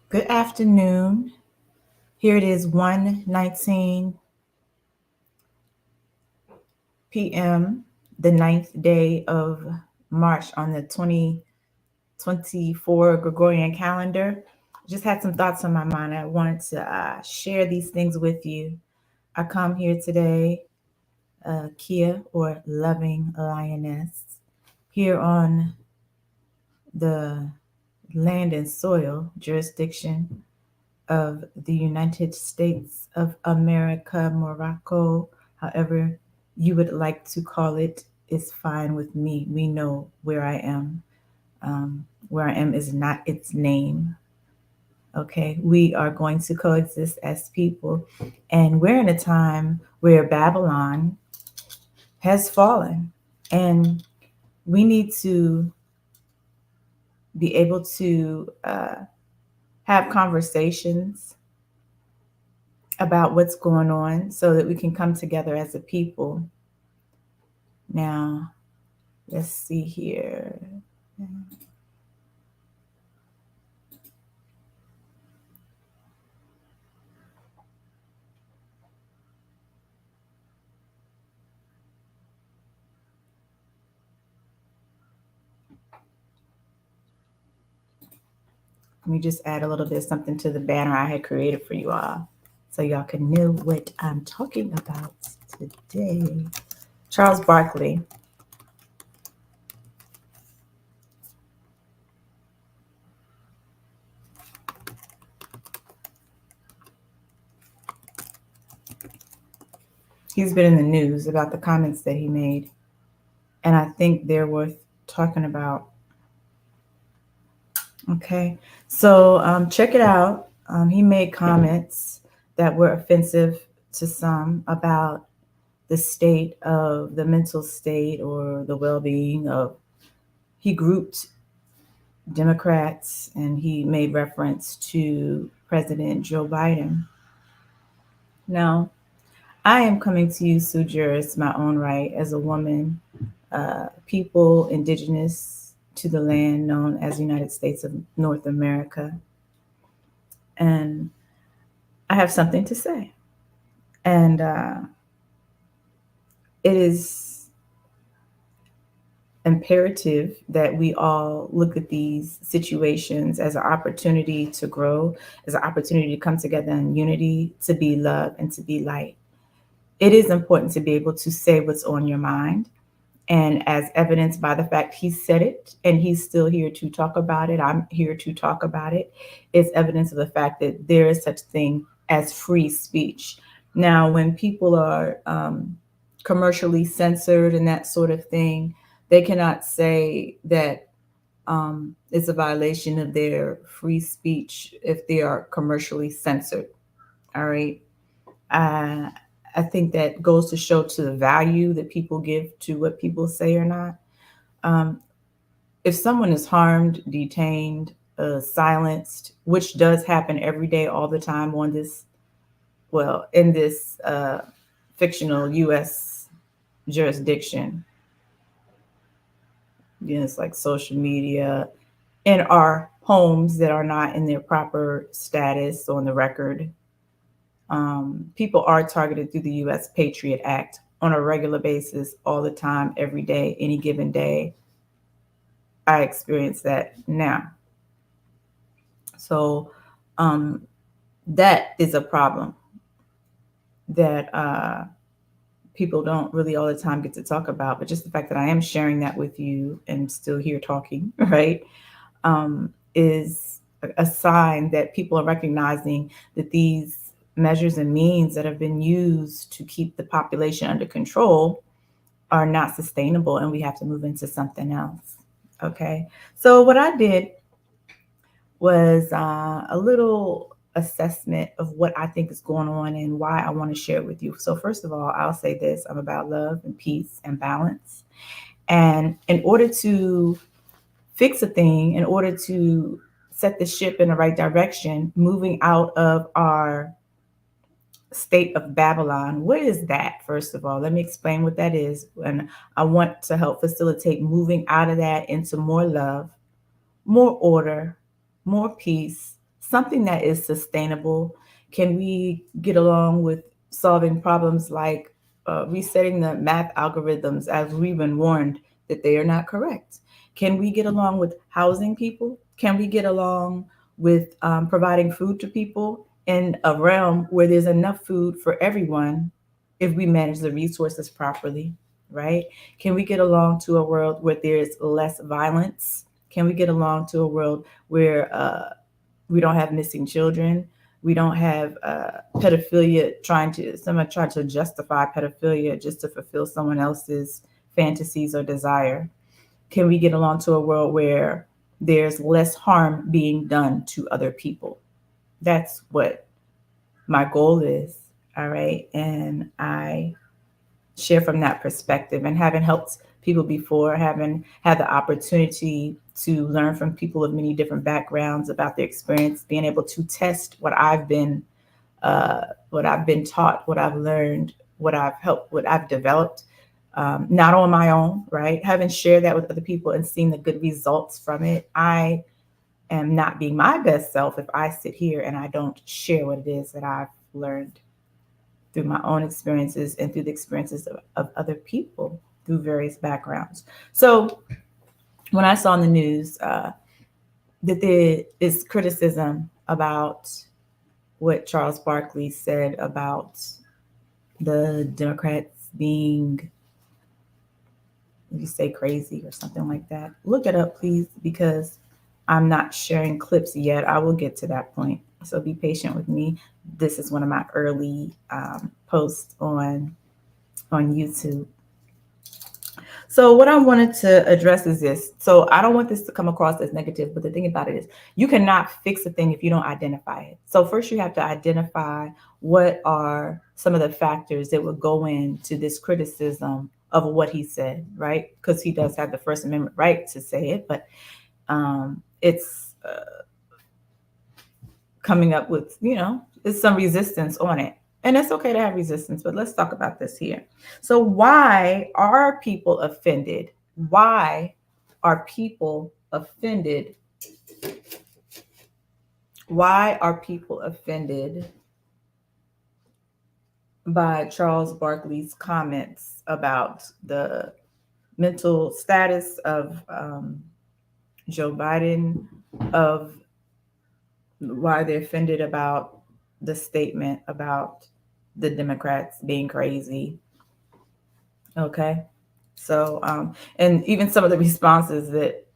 Good afternoon. Here it is 1:19 p.m., the ninth day of March on the 2024 Gregorian calendar. Just had some thoughts on my mind. I wanted to share these things with you. I come here today, kei'yah or loving lioness, here on the land and soil jurisdiction of the United States of America, Morocco, however you would like to call it, is fine with me. We know where I am. Where I am is not its name. Okay, we are going to coexist as people, and we're in a time where Babylon has fallen, and we need to be able to have conversations about what's going on so that we can come together as a people. Now, let's see here. Let me just add a little bit of something to the banner I had created for you all so y'all can know what I'm talking about today. Charles Barkley. He's been in the news about the comments that he made, and I think they're worth talking about. Okay, so check it out. He made comments that were offensive to some about the state of the mental state or the well-being of. He grouped Democrats and he made reference to President Joe Biden. Now, I am coming to you, Sue Juris, my own right, as a woman, people indigenous to the land known as United States of North America. And I have something to say. And it is imperative that we all look at these situations as an opportunity to grow, as an opportunity to come together in unity, to be love, and to be light. It is important to be able to say what's on your mind. And as evidenced by the fact he said it and he's still here to talk about it, I'm here to talk about it, is evidence of the fact that there is such thing as free speech. Now, when people are commercially censored and that sort of thing, they cannot say that it's a violation of their free speech if they are commercially censored. All right. Uh, I think that goes to show to the value that people give to what people say or not. Um, if someone is harmed, detained, silenced, which does happen every day, all the time on this, well, in this fictional U.S. jurisdiction, it's like social media, in our homes that are not in their proper status on the record. People are targeted through the U.S. Patriot Act on a regular basis, all the time, every day, any given day. I experience that now. So um, that is a problem that people don't really all the time get to talk about. But just the fact that I am sharing that with you and still here talking, right, is a sign that people are recognizing that these measures and means that have been used to keep the population under control are not sustainable and we have to move into something else. Okay. So, what I did was a little assessment of what I think is going on and why I want to share it with you. So, first of all, I'll say this: I'm about love and peace and balance. And in order to fix a thing, in order to set the ship in the right direction, moving out of our state of Babylon. What is that? First of all, let me explain what that is. And I want to help facilitate moving out of that into more love, more order, more peace, something that is sustainable? Can we get along with solving problems like resetting the math algorithms as we've been warned that they are not correct? Can we get along with housing people? Can we get along with providing food to people in a realm where there's enough food for everyone if we manage the resources properly, right? Can we get along to a world where there's less violence? Can we get along to a world where we don't have missing children? We don't have pedophilia someone trying to justify pedophilia just to fulfill someone else's fantasies or desire? Can we get along to a world where there's less harm being done to other people? That's what my goal is. All right. And I share from that perspective, and having helped people before, having had the opportunity to learn from people of many different backgrounds about their experience, being able to test what I've been taught, what I've learned, what I've helped, what I've developed, not on my own, right? Having shared that with other people and seen the good results from it, I am not being my best self if I sit here and I don't share what it is that I've learned through my own experiences and through the experiences of other people through various backgrounds. So when I saw in the news that there is criticism about what Charles Barkley said about the Democrats being, you say, crazy or something like that, look it up, please, because I'm not sharing clips yet. I will get to that point. So be patient with me. This is one of my early posts on YouTube. So what I wanted to address is this. So I don't want this to come across as negative, but the thing about it is you cannot fix a thing if you don't identify it. So first you have to identify what are some of the factors that would go into this criticism of what he said, right? Because he does have the First Amendment right to say it, but it's coming up with, it's some resistance on it. And it's okay to have resistance, but let's talk about this here. So why are people offended? Why are people offended? Why are people offended by Charles Barkley's comments about the mental status of Joe Biden, of why they're offended about the statement about the Democrats being crazy? Okay. So, and even some of the responses that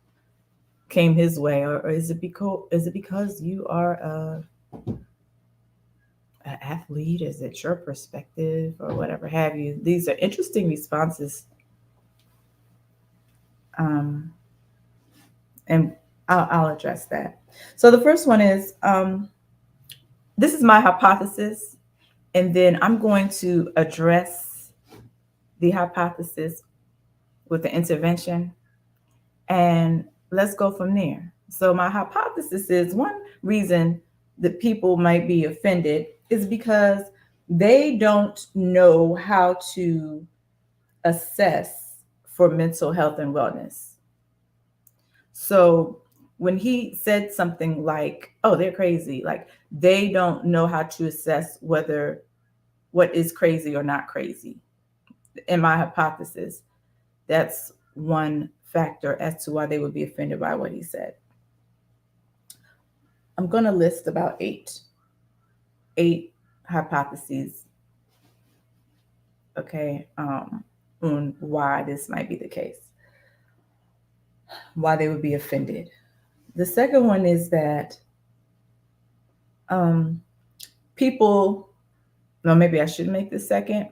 came his way, or is it because you are an athlete? Is it your perspective or whatever have you? These are interesting responses. And I'll address that. So the first one is, this is my hypothesis, and then I'm going to address the hypothesis with the intervention, and let's go from there. So my hypothesis is one reason that people might be offended is because they don't know how to assess for mental health and wellness. So when he said something like, oh, they're crazy, like they don't know how to assess whether what is crazy or not crazy. In my hypothesis, that's one factor as to why they would be offended by what he said. I'm going to list about eight hypotheses, okay, on why this might be the case, why they would be offended. The second one is that people, no, maybe I should make the second,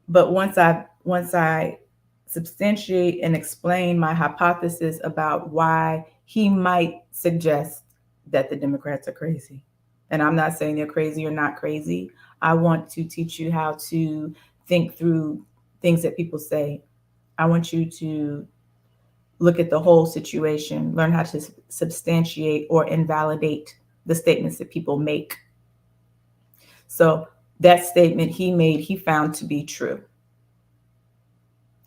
but once I substantiate and explain my hypothesis about why he might suggest that the Democrats are crazy. And I'm not saying they're crazy or not crazy. I want to teach you how to think through things that people say. I want you to look at the whole situation, learn how to substantiate or invalidate the statements that people make. So that statement he made, he found to be true.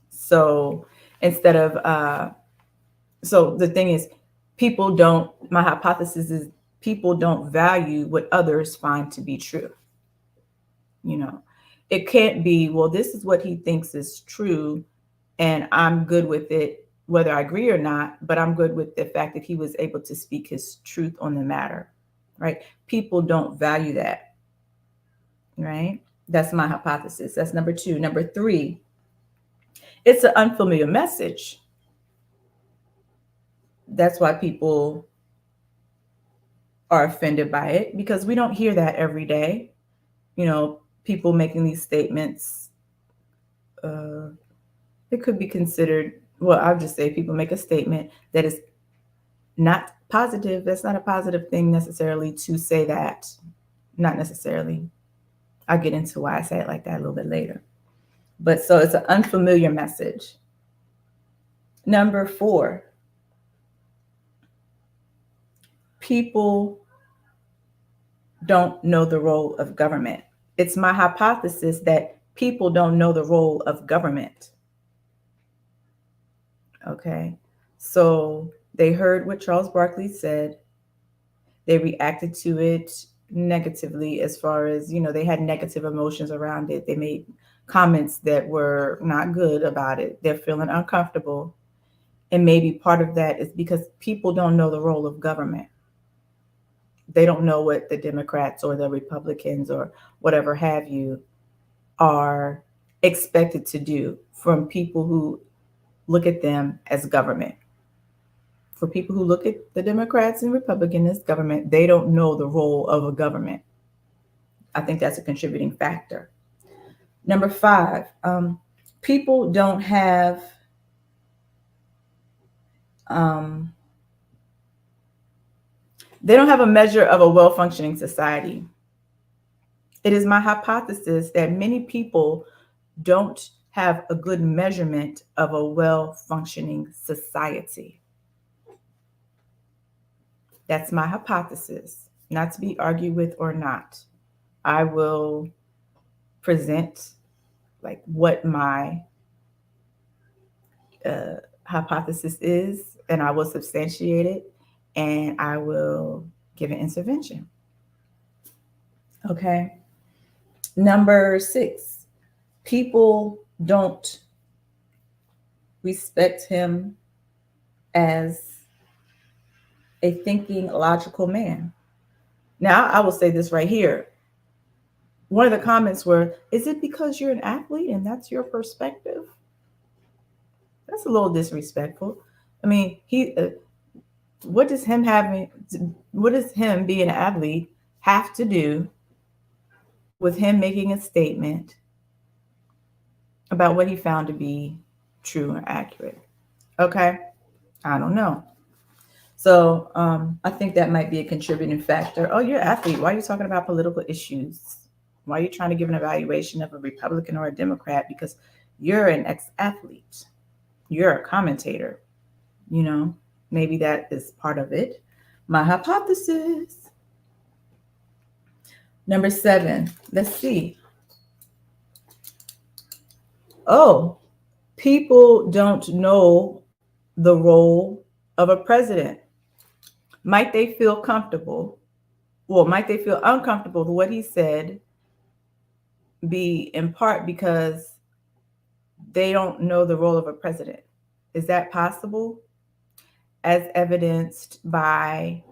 So instead of, so the thing is, people don't, my hypothesis is people don't value what others find to be true. You know, it can't be, well, this is what he thinks is true, and I'm good with it, whether I agree or not, but I'm good with the fact that he was able to speak his truth on the matter, right? People don't value that, right? That's my hypothesis. That's number two. Number three, it's an unfamiliar message. That's why people are offended by it, because we don't hear that every day. You know, people making these statements, it could be considered, well, I'll just say people make a statement that is not positive. That's not a positive thing necessarily to say that. Not necessarily. I'll get into why I say it like that a little bit later. But so it's an unfamiliar message. Number four, people don't know the role of government. It's my hypothesis that people don't know the role of government. Okay. So they heard what Charles Barkley said. They reacted to it negatively, as far as, you know, they had negative emotions around it. They made comments that were not good about it. They're feeling uncomfortable. And maybe part of that is because people don't know the role of government. They don't know what the Democrats or the Republicans or whatever have you are expected to do from people who look at them as government. For people who look at the Democrats and Republicans as government, they don't know the role of a government. I think that's a contributing factor. Number five, people don't have they don't have a measure of a well-functioning society. It is my hypothesis that many people don't have a good measurement of a well-functioning society. That's my hypothesis, not to be argued with or not. I will present like what my hypothesis is, and I will substantiate it, and I will give an intervention. Okay. Number six, people don't respect him as a thinking, logical man. Now, I will say this right here. One of the comments were, is it because you're an athlete and that's your perspective? That's a little disrespectful. I mean, what does him being an athlete have to do with him making a statement about what he found to be true and accurate? Okay, I don't know. So I think that might be a contributing factor. Oh, you're an athlete. Why are you talking about political issues? Why are you trying to give an evaluation of a Republican or a Democrat? Because you're an ex-athlete. You're a commentator. You know, maybe that is part of it. My hypothesis. Number seven, let's see. Oh, people don't know the role of a president. Might they feel comfortable? Well, might they feel uncomfortable with what he said be in part because they don't know the role of a president? Is that possible? As evidenced by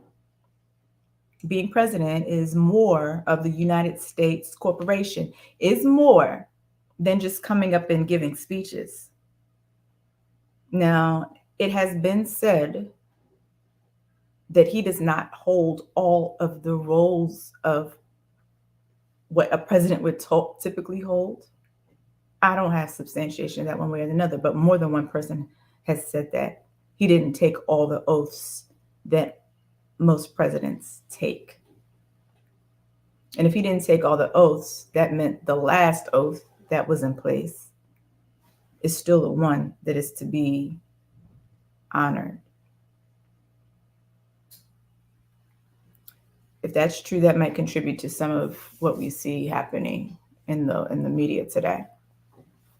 being president is more of the United States corporation, is more than just coming up and giving speeches. Now, it has been said that he does not hold all of the roles of what a president would typically hold. I don't have substantiation of that one way or another, but more than one person has said that he didn't take all the oaths that most presidents take. And if he didn't take all the oaths, that meant the last oath that was in place is still the one that is to be honored. If that's true, that might contribute to some of what we see happening in the media today.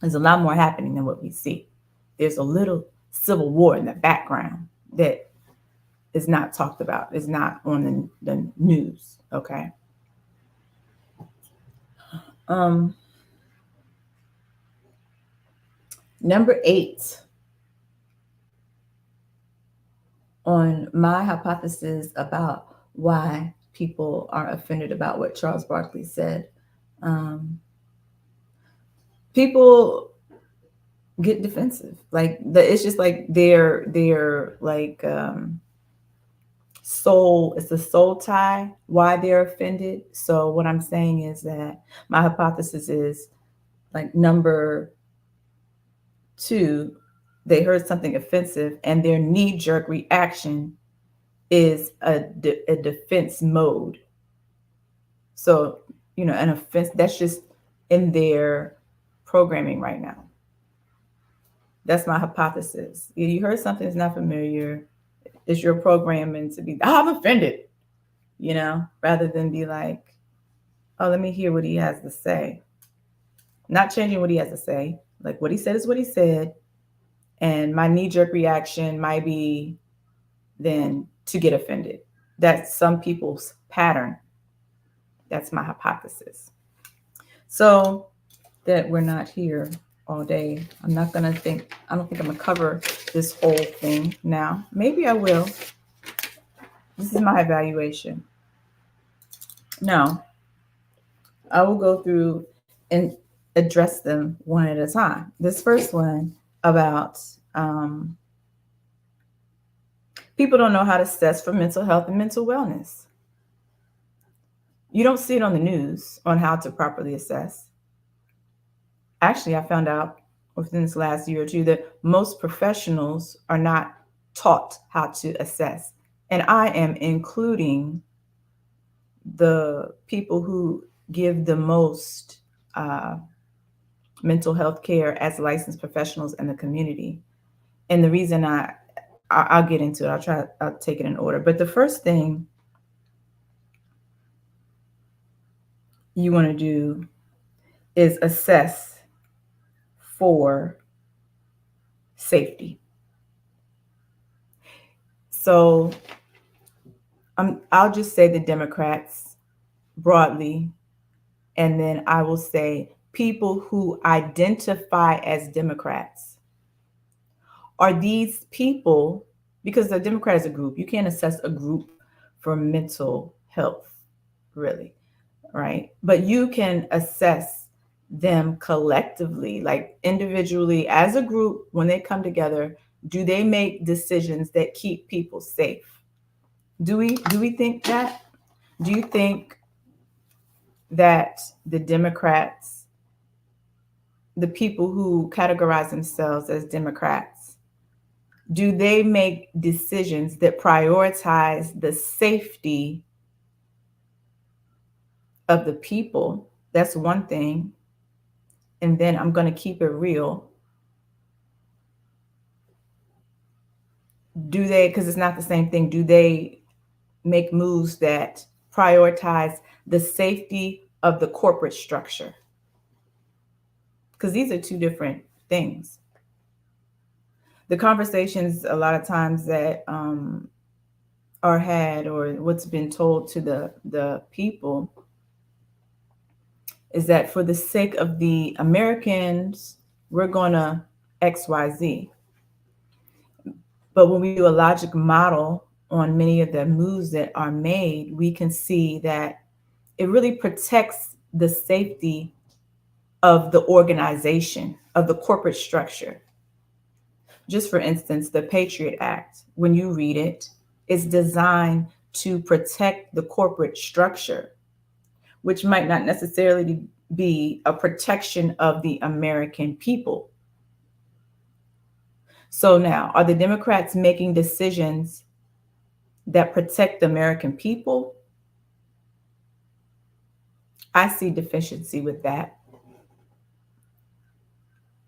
There's a lot more happening than what we see. There's a little civil war in the background that is not talked about, is not on the news. Okay. Number 8 on my hypothesis about why people are offended about what Charles Barkley said. Um, People get defensive. Like it's just like their like soul. It's a soul tie. Why they're offended. So what I'm saying is that my hypothesis is like number 2. They heard something offensive, and their knee-jerk reaction is a defense mode. So, an offense that's just in their programming right now. That's my hypothesis. You heard something that's not familiar. It's your programming to be, I'm offended, rather than be like, oh, let me hear what he has to say. Not changing what he has to say. Like what he said is what he said. And my knee jerk reaction might be then to get offended. That's some people's pattern. That's my hypothesis. So that we're not here all day. I don't think I'm gonna cover this whole thing now. Maybe I will. This is my evaluation. Now, I will go through and address them one at a time. This first one about people don't know how to assess for mental health and mental wellness. You don't see it on the news on how to properly assess. Actually, I found out within this last year or two that most professionals are not taught how to assess. And I am including the people who give the most mental health care as licensed professionals in the community. And the reason I'll get into it, I'll take it in order. But the first thing you want to do is assess for safety. So I'll just say the Democrats broadly, and then I will say people who identify as Democrats. Are these people, because the Democrat is a group, you can't assess a group for mental health, really, right? But you can assess them collectively, like individually as a group, when they come together, do they make decisions that keep people safe? Do we think that? Do you think that the Democrats, the people who categorize themselves as Democrats, do they make decisions that prioritize the safety of the people? That's one thing. And then I'm going to keep it real. Do they, because it's not the same thing, do they make moves that prioritize the safety of the corporate structure? Because these are two different things. The conversations a lot of times that are had, or what's been told to the people, is that for the sake of the Americans, we're gonna XYZ. But when we do a logic model on many of the moves that are made, we can see that it really protects the safety of the organization, of the corporate structure. Just for instance, the Patriot Act, when you read it, is designed to protect the corporate structure, which might not necessarily be a protection of the American people. So now, are the Democrats making decisions that protect the American people? I see deficiency with that.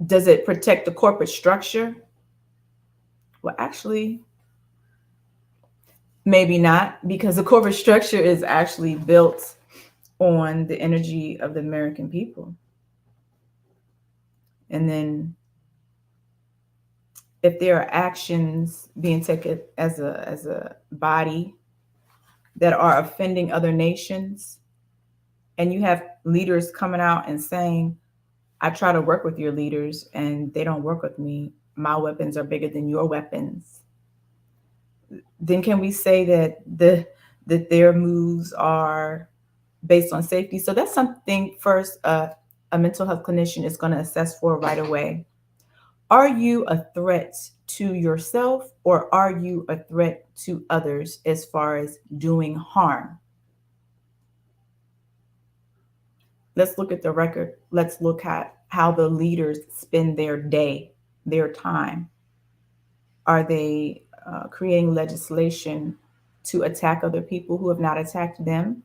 Does it protect the corporate structure? Well, actually, maybe not, because the corporate structure is actually built on the energy of the American people. And then if there are actions being taken as a body that are offending other nations, and you have leaders coming out and saying, I try to work with your leaders and they don't work with me, my weapons are bigger than your weapons, then can we say that their moves are based on safety? So that's something first, a mental health clinician is going to assess for right away. Are you a threat to yourself, or are you a threat to others as far as doing harm? Let's look at the record. Let's look at how the leaders spend their day, their time. Are they creating legislation to attack other people who have not attacked them?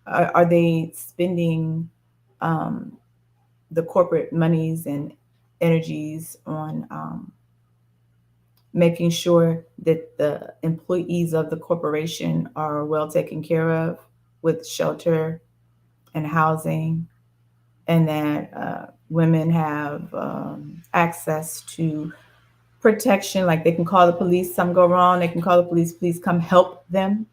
Are they spending um, the corporate monies and energies on making sure that the employees of the corporation are well taken care of with shelter and housing, and that women have access to protection, like they can call the police, something go wrong, they can call the police, please come help them.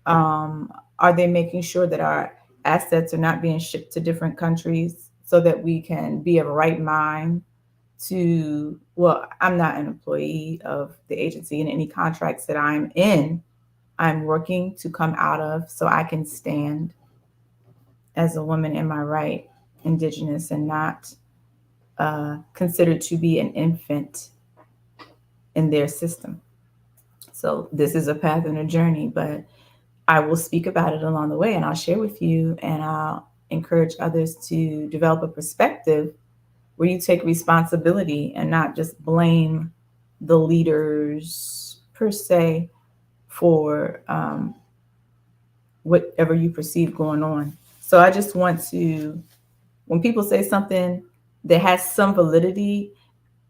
um, are they making sure that our assets are not being shipped to different countries so that we can be of right mind to, well, I'm not an employee of the agency, and any contracts that I'm in, I'm working to come out of so I can stand as a woman in my right, indigenous, and not considered to be an infant in their system. So this is a path and a journey, but I will speak about it along the way, and I'll share with you, and I'll encourage others to develop a perspective where you take responsibility and not just blame the leaders per se for whatever you perceive going on. So I just want to, when people say something that has some validity,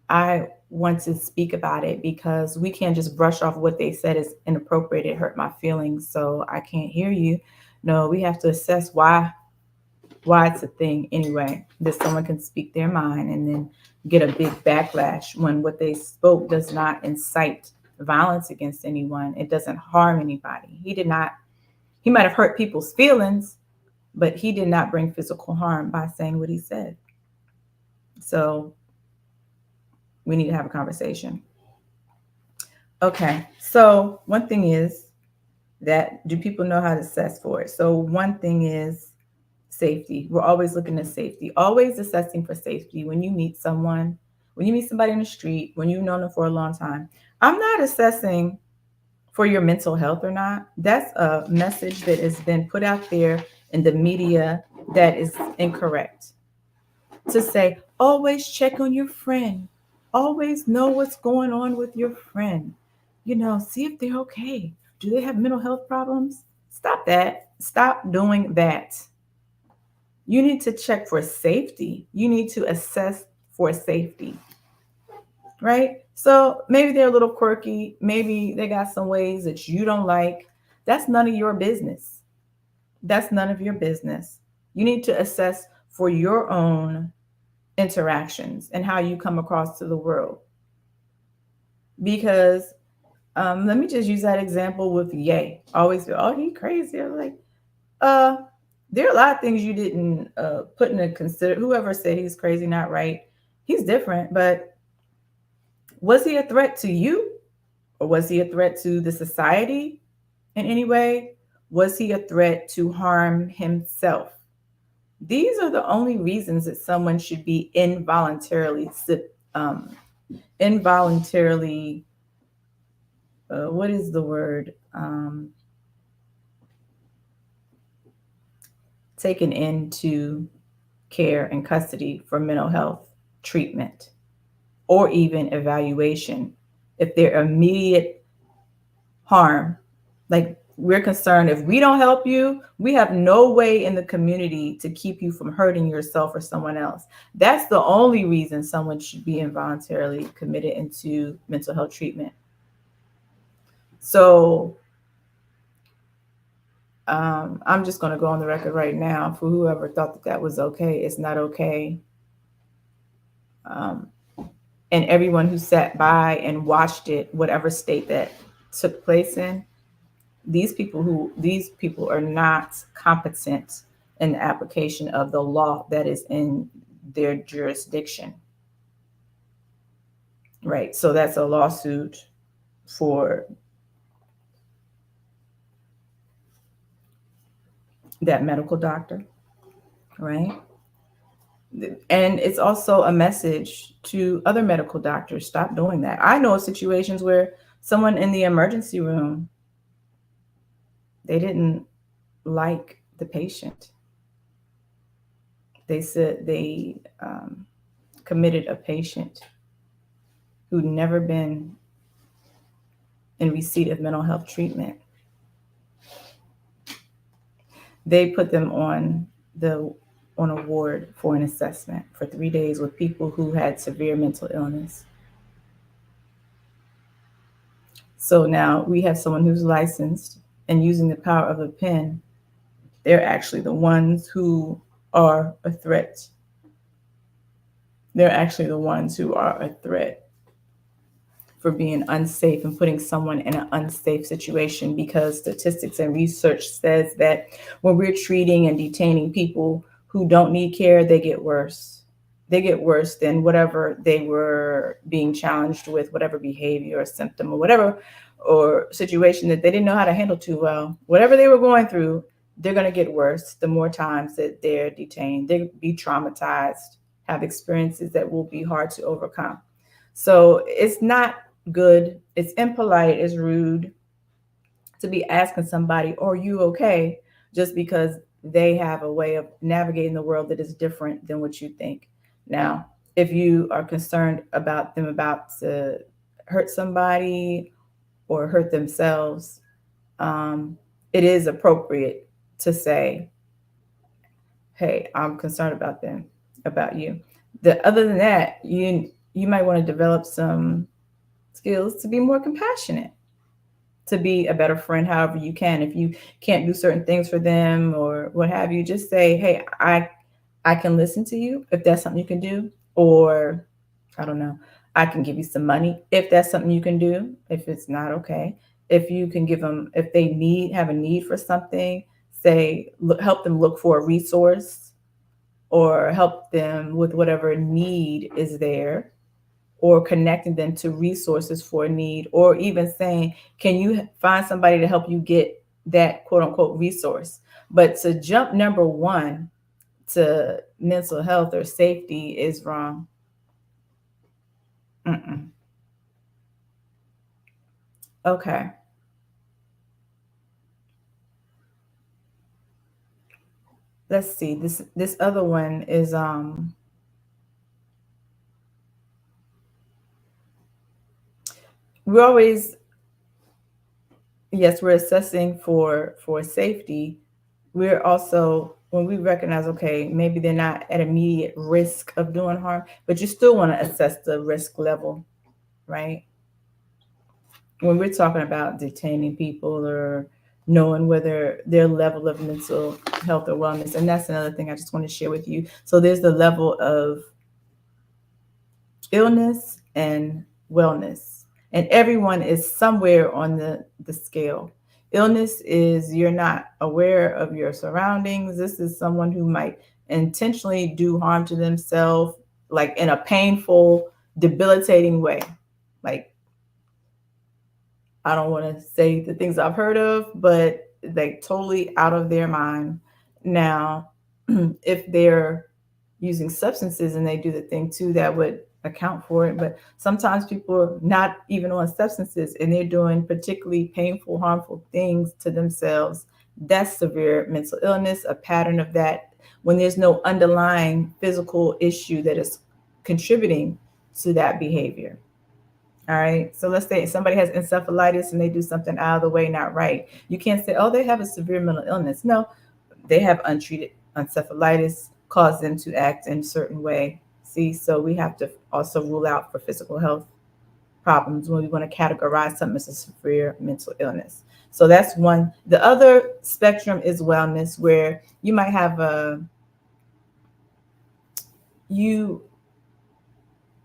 I want to speak about it, because we can't just brush off what they said as inappropriate. It hurt my feelings, so I can't hear you. No, we have to assess why it's a thing anyway. That someone can speak their mind and then get a big backlash when what they spoke does not incite violence against anyone. It doesn't harm anybody. He did not. He might have hurt people's feelings, but he did not bring physical harm by saying what he said. So we need to have a conversation. Okay, so one thing is that, do people know how to assess for it? So one thing is safety. We're always looking at safety, always assessing for safety. When you meet someone, when you meet somebody in the street, when you've known them for a long time, I'm not assessing for your mental health or not. That's a message that has been put out there in the media that is incorrect. To say, always check on your friend, always know what's going on with your friend, see if they're okay. Do they have mental health problems? Stop that. Stop doing that. You need to check for safety. You need to assess for safety, right? So maybe they're a little quirky. Maybe they got some ways that you don't like. That's none of your business. That's none of your business. You need to assess for your own interactions and how you come across to the world. Because let me just use that example with Ye. Always feel, oh, he crazy. I'm like, uh, there are a lot of things you didn't put into consider. Whoever said he's crazy, not right. He's different, but was he a threat to you, or was he a threat to the society in any way? Was he a threat to harm himself? These are the only reasons that someone should be um, involuntarily, what is the word? Taken into care and custody for mental health treatment or even evaluation. If they're immediate harm, like we're concerned, if we don't help you, we have no way in the community to keep you from hurting yourself or someone else. That's the only reason someone should be involuntarily committed into mental health treatment. So I'm just going to go on the record right now for whoever thought that that was okay. It's not okay. Um, and everyone who sat by and watched it, whatever state that took place in, these people are not competent in the application of the law that is in their jurisdiction. Right. So that's a lawsuit for that medical doctor, right? And it's also a message to other medical doctors, stop doing that. I know of situations where someone in the emergency room, they didn't like the patient. They said they committed a patient who'd never been in receipt of mental health treatment. They put them on a ward for an assessment for 3 days with people who had severe mental illness. So now we have someone who's licensed and using the power of a pen. They're actually the ones who are a threat. They're actually the ones who are a threat for being unsafe and putting someone in an unsafe situation, because statistics and research says that when we're treating and detaining people who don't need care, they get worse. They get worse than whatever they were being challenged with, whatever behavior or symptom or whatever, or situation that they didn't know how to handle too well. Whatever they were going through, they're going to get worse the more times that they're detained. They'll be traumatized, have experiences that will be hard to overcome. So it's not good, it's impolite, it's rude to be asking somebody, are you okay? Just because they have a way of navigating the world that is different than what you think. Now, if you are concerned about them about to hurt somebody or hurt themselves, it is appropriate to say, hey, I'm concerned about them, about you. Other than that, you might want to develop some skills to be more compassionate, to be a better friend however you can. If you can't do certain things for them or what have you, just say, hey, I can listen to you if that's something you can do. Or I don't know, I can give you some money if that's something you can do. If it's not, okay. If you can give them, if they have a need for something, say, help them look for a resource or help them with whatever need is there, or connecting them to resources for a need, or even saying, can you find somebody to help you get that quote unquote resource? But to jump number one to mental health or safety is wrong. Mm-mm. Okay. Let's see. This other one is we're always, yes, we're assessing for safety. We're also, when we recognize, okay, maybe they're not at immediate risk of doing harm, but you still want to assess the risk level, right? When we're talking about detaining people or knowing whether their level of mental health or wellness, and that's another thing I just want to share with you. So there's the level of illness and wellness, and everyone is somewhere on the scale. Illness is you're not aware of your surroundings. This is someone who might intentionally do harm to themselves, like in a painful, debilitating way. Like, I don't want to say the things I've heard of, but like totally out of their mind. Now, if they're using substances and they do the thing too, that would account for it. But sometimes people are not even on substances and they're doing particularly painful, harmful things to themselves. That's severe mental illness, a pattern of that, when there's no underlying physical issue that is contributing to that behavior. All right. So let's say somebody has encephalitis and they do something out of the way, not right. You can't say, oh, they have a severe mental illness. No, they have untreated encephalitis, caused them to act in a certain way. See, so we have to also rule out for physical health problems when we want to categorize something as a severe mental illness. So that's one. The other spectrum is wellness, where you might have you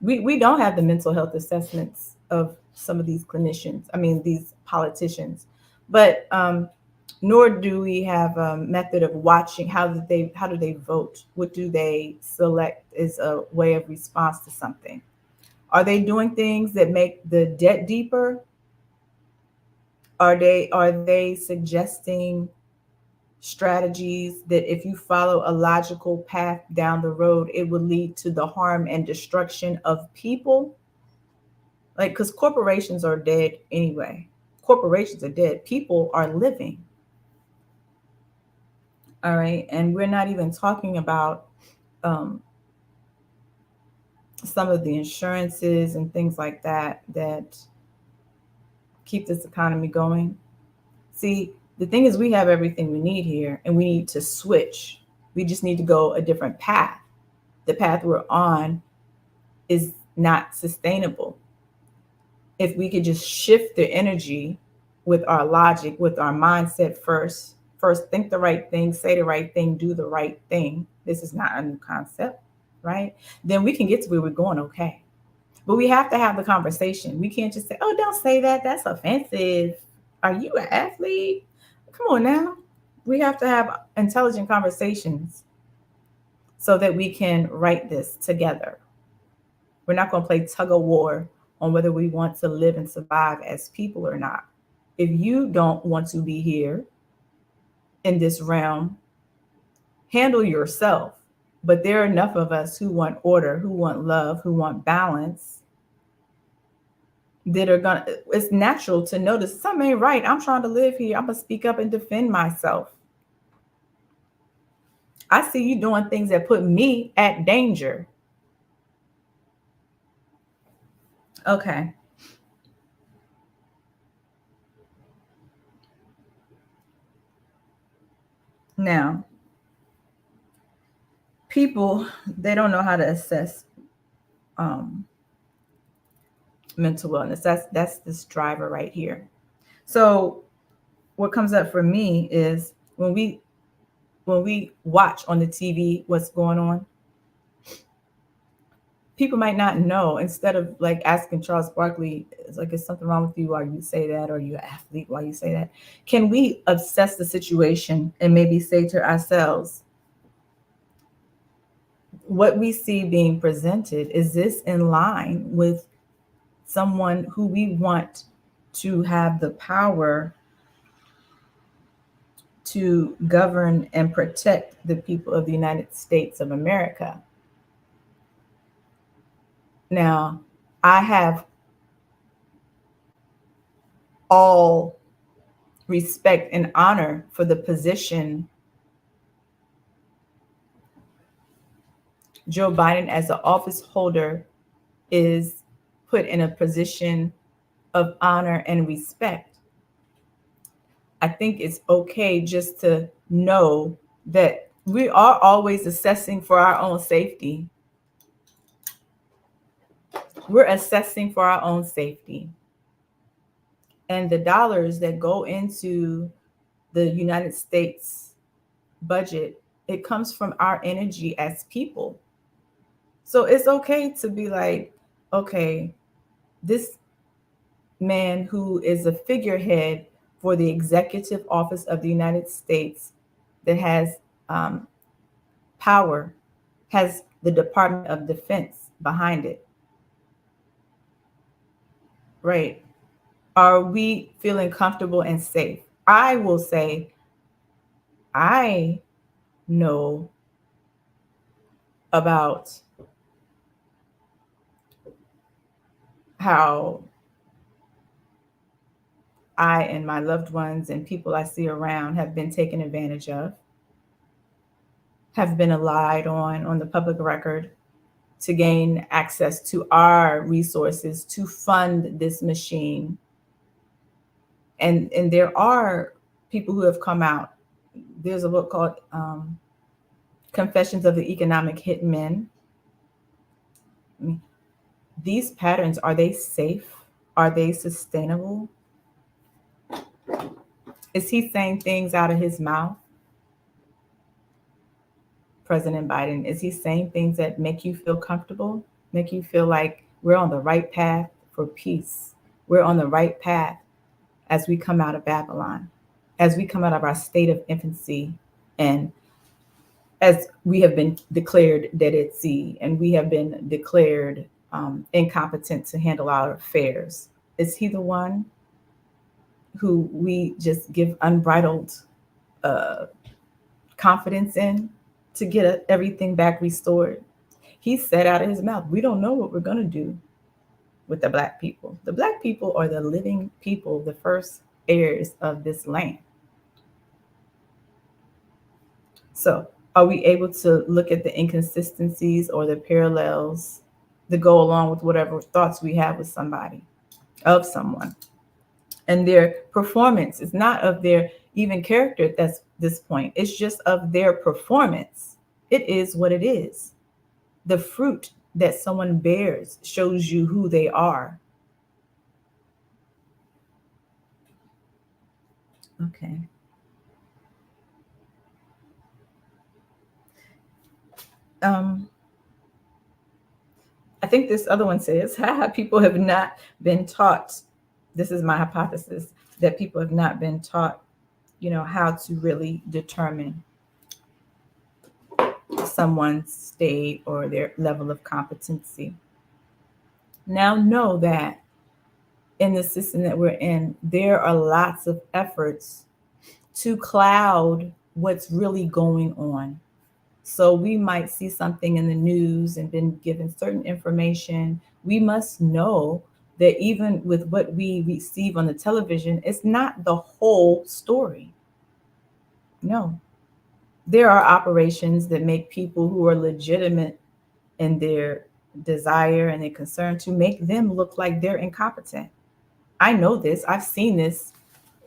We don't have the mental health assessments of some of these clinicians, I mean, these politicians, but nor do we have a method of watching how do they vote, what do they select as a way of response to something. Are they doing things that make the debt deeper? Are they suggesting strategies that if you follow a logical path down the road, it will lead to the harm and destruction of people? Like, because corporations are dead anyway. Corporations are dead. People are living. All right. And we're not even talking about um, some of the insurances and things like that that keep this economy going. See, the thing is, we have everything we need here and we need to switch. We just need to go a different path. The path we're on is not sustainable. If we could just shift the energy with our logic, with our mindset first think the right thing, say the right thing, do the right thing. This is not a new concept, right? Then we can get to where we're going, okay. But we have to have the conversation. We can't just say, oh, don't say that. That's offensive. Are you an athlete? Come on now. We have to have intelligent conversations so that we can write this together. We're not going to play tug of war on whether we want to live and survive as people or not. If you don't want to be here in this realm, handle yourself. But there are enough of us who want order, who want love, who want balance, that are gonna, it's natural to notice something ain't right. I'm trying to live here. I'm gonna speak up and defend myself. I see you doing things that put me at danger. Okay. Now, people, they don't know how to assess um, mental wellness. That's this driver right here. So what comes up for me is when we watch on the TV what's going on, people might not know. Instead of like asking Charles Barkley, it's like, is something wrong with you? Why you say that? Or you an athlete? Why you say that? Can we assess the situation and maybe say to ourselves, what we see being presented, is this in line with someone who we want to have the power to govern and protect the people of the United States of America? Now, I have all respect and honor for the position Joe Biden, as an office holder, is put in a position of honor and respect. I think it's okay just to know that we are always assessing for our own safety. We're assessing for our own safety. And the dollars that go into the United States budget, it comes from our energy as people. So it's okay to be like, okay, this man who is a figurehead for the executive office of the United States that has um, power, has the Department of Defense behind it, right? Are we feeling comfortable and safe? I will say, I know about how I and my loved ones and people I see around have been taken advantage of, have been lied on the public record to gain access to our resources to fund this machine. And there are people who have come out. There's a book called Confessions of the Economic Hitmen. I mean, these patterns, are they safe? Are they sustainable? Is he saying things out of his mouth? President Biden, is he saying things that make you feel comfortable? make you feel like we're on the right path for peace. We're on the right path as we come out of Babylon, as we come out of our state of infancy, and as we have been declared dead at sea, and we have been declared incompetent to handle our affairs. Is he the one who we just give unbridled uh, confidence in to get everything back restored? He said out of his mouth, we don't know what we're going to do with the black people. The black people are the living people, the first heirs of this land. So, are we able to look at the inconsistencies or the parallels that go along with whatever thoughts we have with somebody, of someone? And their performance is not of their even character at this point, it's just of their performance. It is what it is. The fruit that someone bears shows you who they are. Okay. Um, I think this other one says, people have not been taught. This is my hypothesis, that people have not been taught, how to really determine someone's state or their level of competency. Now, know that in the system that we're in, there are lots of efforts to cloud what's really going on. So we might see something in the news and been given certain information. We must know that even with what we receive on the television, it's not the whole story. No. There are operations that make people who are legitimate in their desire and their concern to make them look like they're incompetent. I know this. I've seen this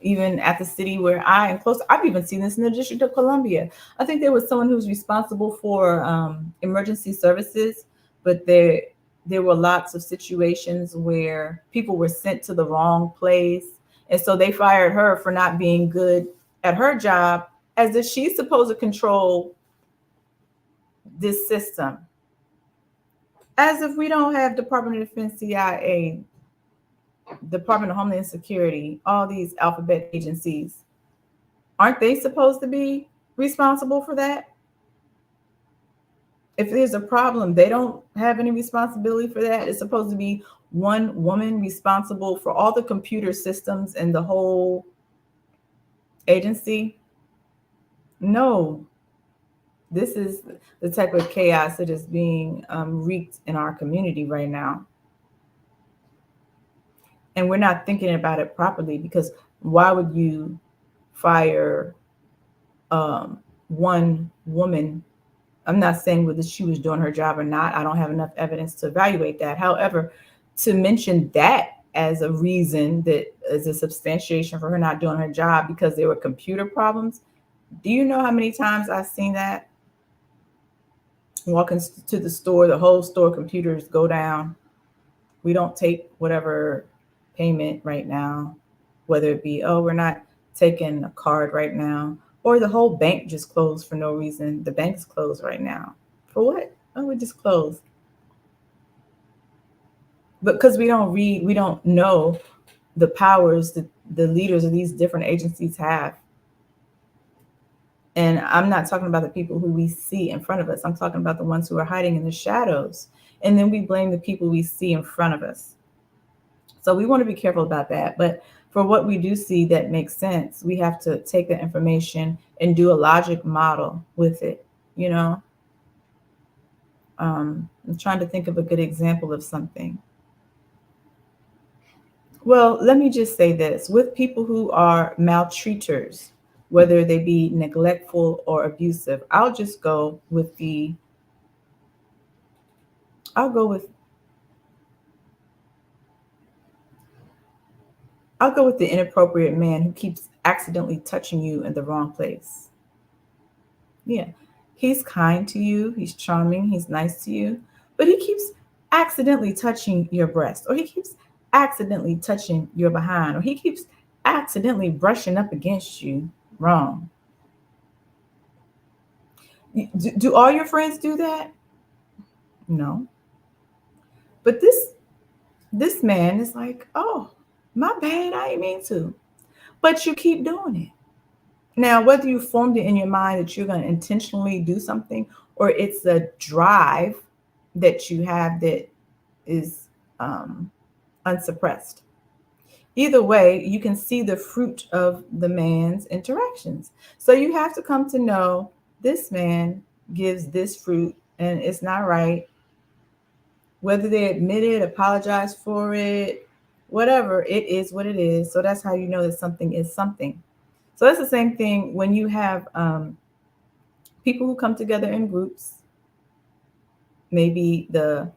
even at the city where I am close. I've even seen this in the District of Columbia. I think there was someone who was responsible for emergency services, but there were lots of situations where people were sent to the wrong place. And so they fired her for not being good at her job, as if she's supposed to control this system. As if we don't have Department of Defense, CIA, Department of Homeland Security, all these alphabet agencies. Aren't they supposed to be responsible for that? If there's a problem, they don't have any responsibility for that. It's supposed to be one woman responsible for all the computer systems and the whole agency. No, this is the type of chaos that is being wreaked in our community right now. And we're not thinking about it properly, because why would you fire one woman? I'm not saying whether she was doing her job or not. I don't have enough evidence to evaluate that. However, to mention that as a reason, that is a substantiation for her not doing her job because there were computer problems. Do you know how many times I've seen that? Walking to the store, the whole store computers go down. We don't take whatever payment right now, whether it be, oh, we're not taking a card right now, or the whole bank just closed for no reason. The bank's closed right now. For what? Oh, we just closed. But because we don't read, we don't know the powers that the leaders of these different agencies have. And I'm not talking about the people who we see in front of us. I'm talking about the ones who are hiding in the shadows. And then we blame the people we see in front of us. So we want to be careful about that. But for what we do see that makes sense, we have to take the information and do a logic model with it. I'm trying to think of a good example of something. Well, let me just say this. With people who are maltreaters, whether they be neglectful or abusive, I'll go with the inappropriate man who keeps accidentally touching you in the wrong place. Yeah. He's kind to you, he's charming, he's nice to you, but he keeps accidentally touching your breast, or he keeps accidentally touching your behind, or he keeps accidentally brushing up against you wrong. Do all your friends do that? No. But this man is like, oh, my bad, I ain't mean to. But you keep doing it. Now, whether you formed it in your mind that you're going to intentionally do something, or it's a drive that you have that is um, unsuppressed, either way, you can see the fruit of the man's interactions. So you have to come to know this man gives this fruit and it's not right. Whether they admit it, apologize for it, whatever, it is what it is. So that's how you know that something is something. So that's the same thing when you have people who come together in groups, maybe the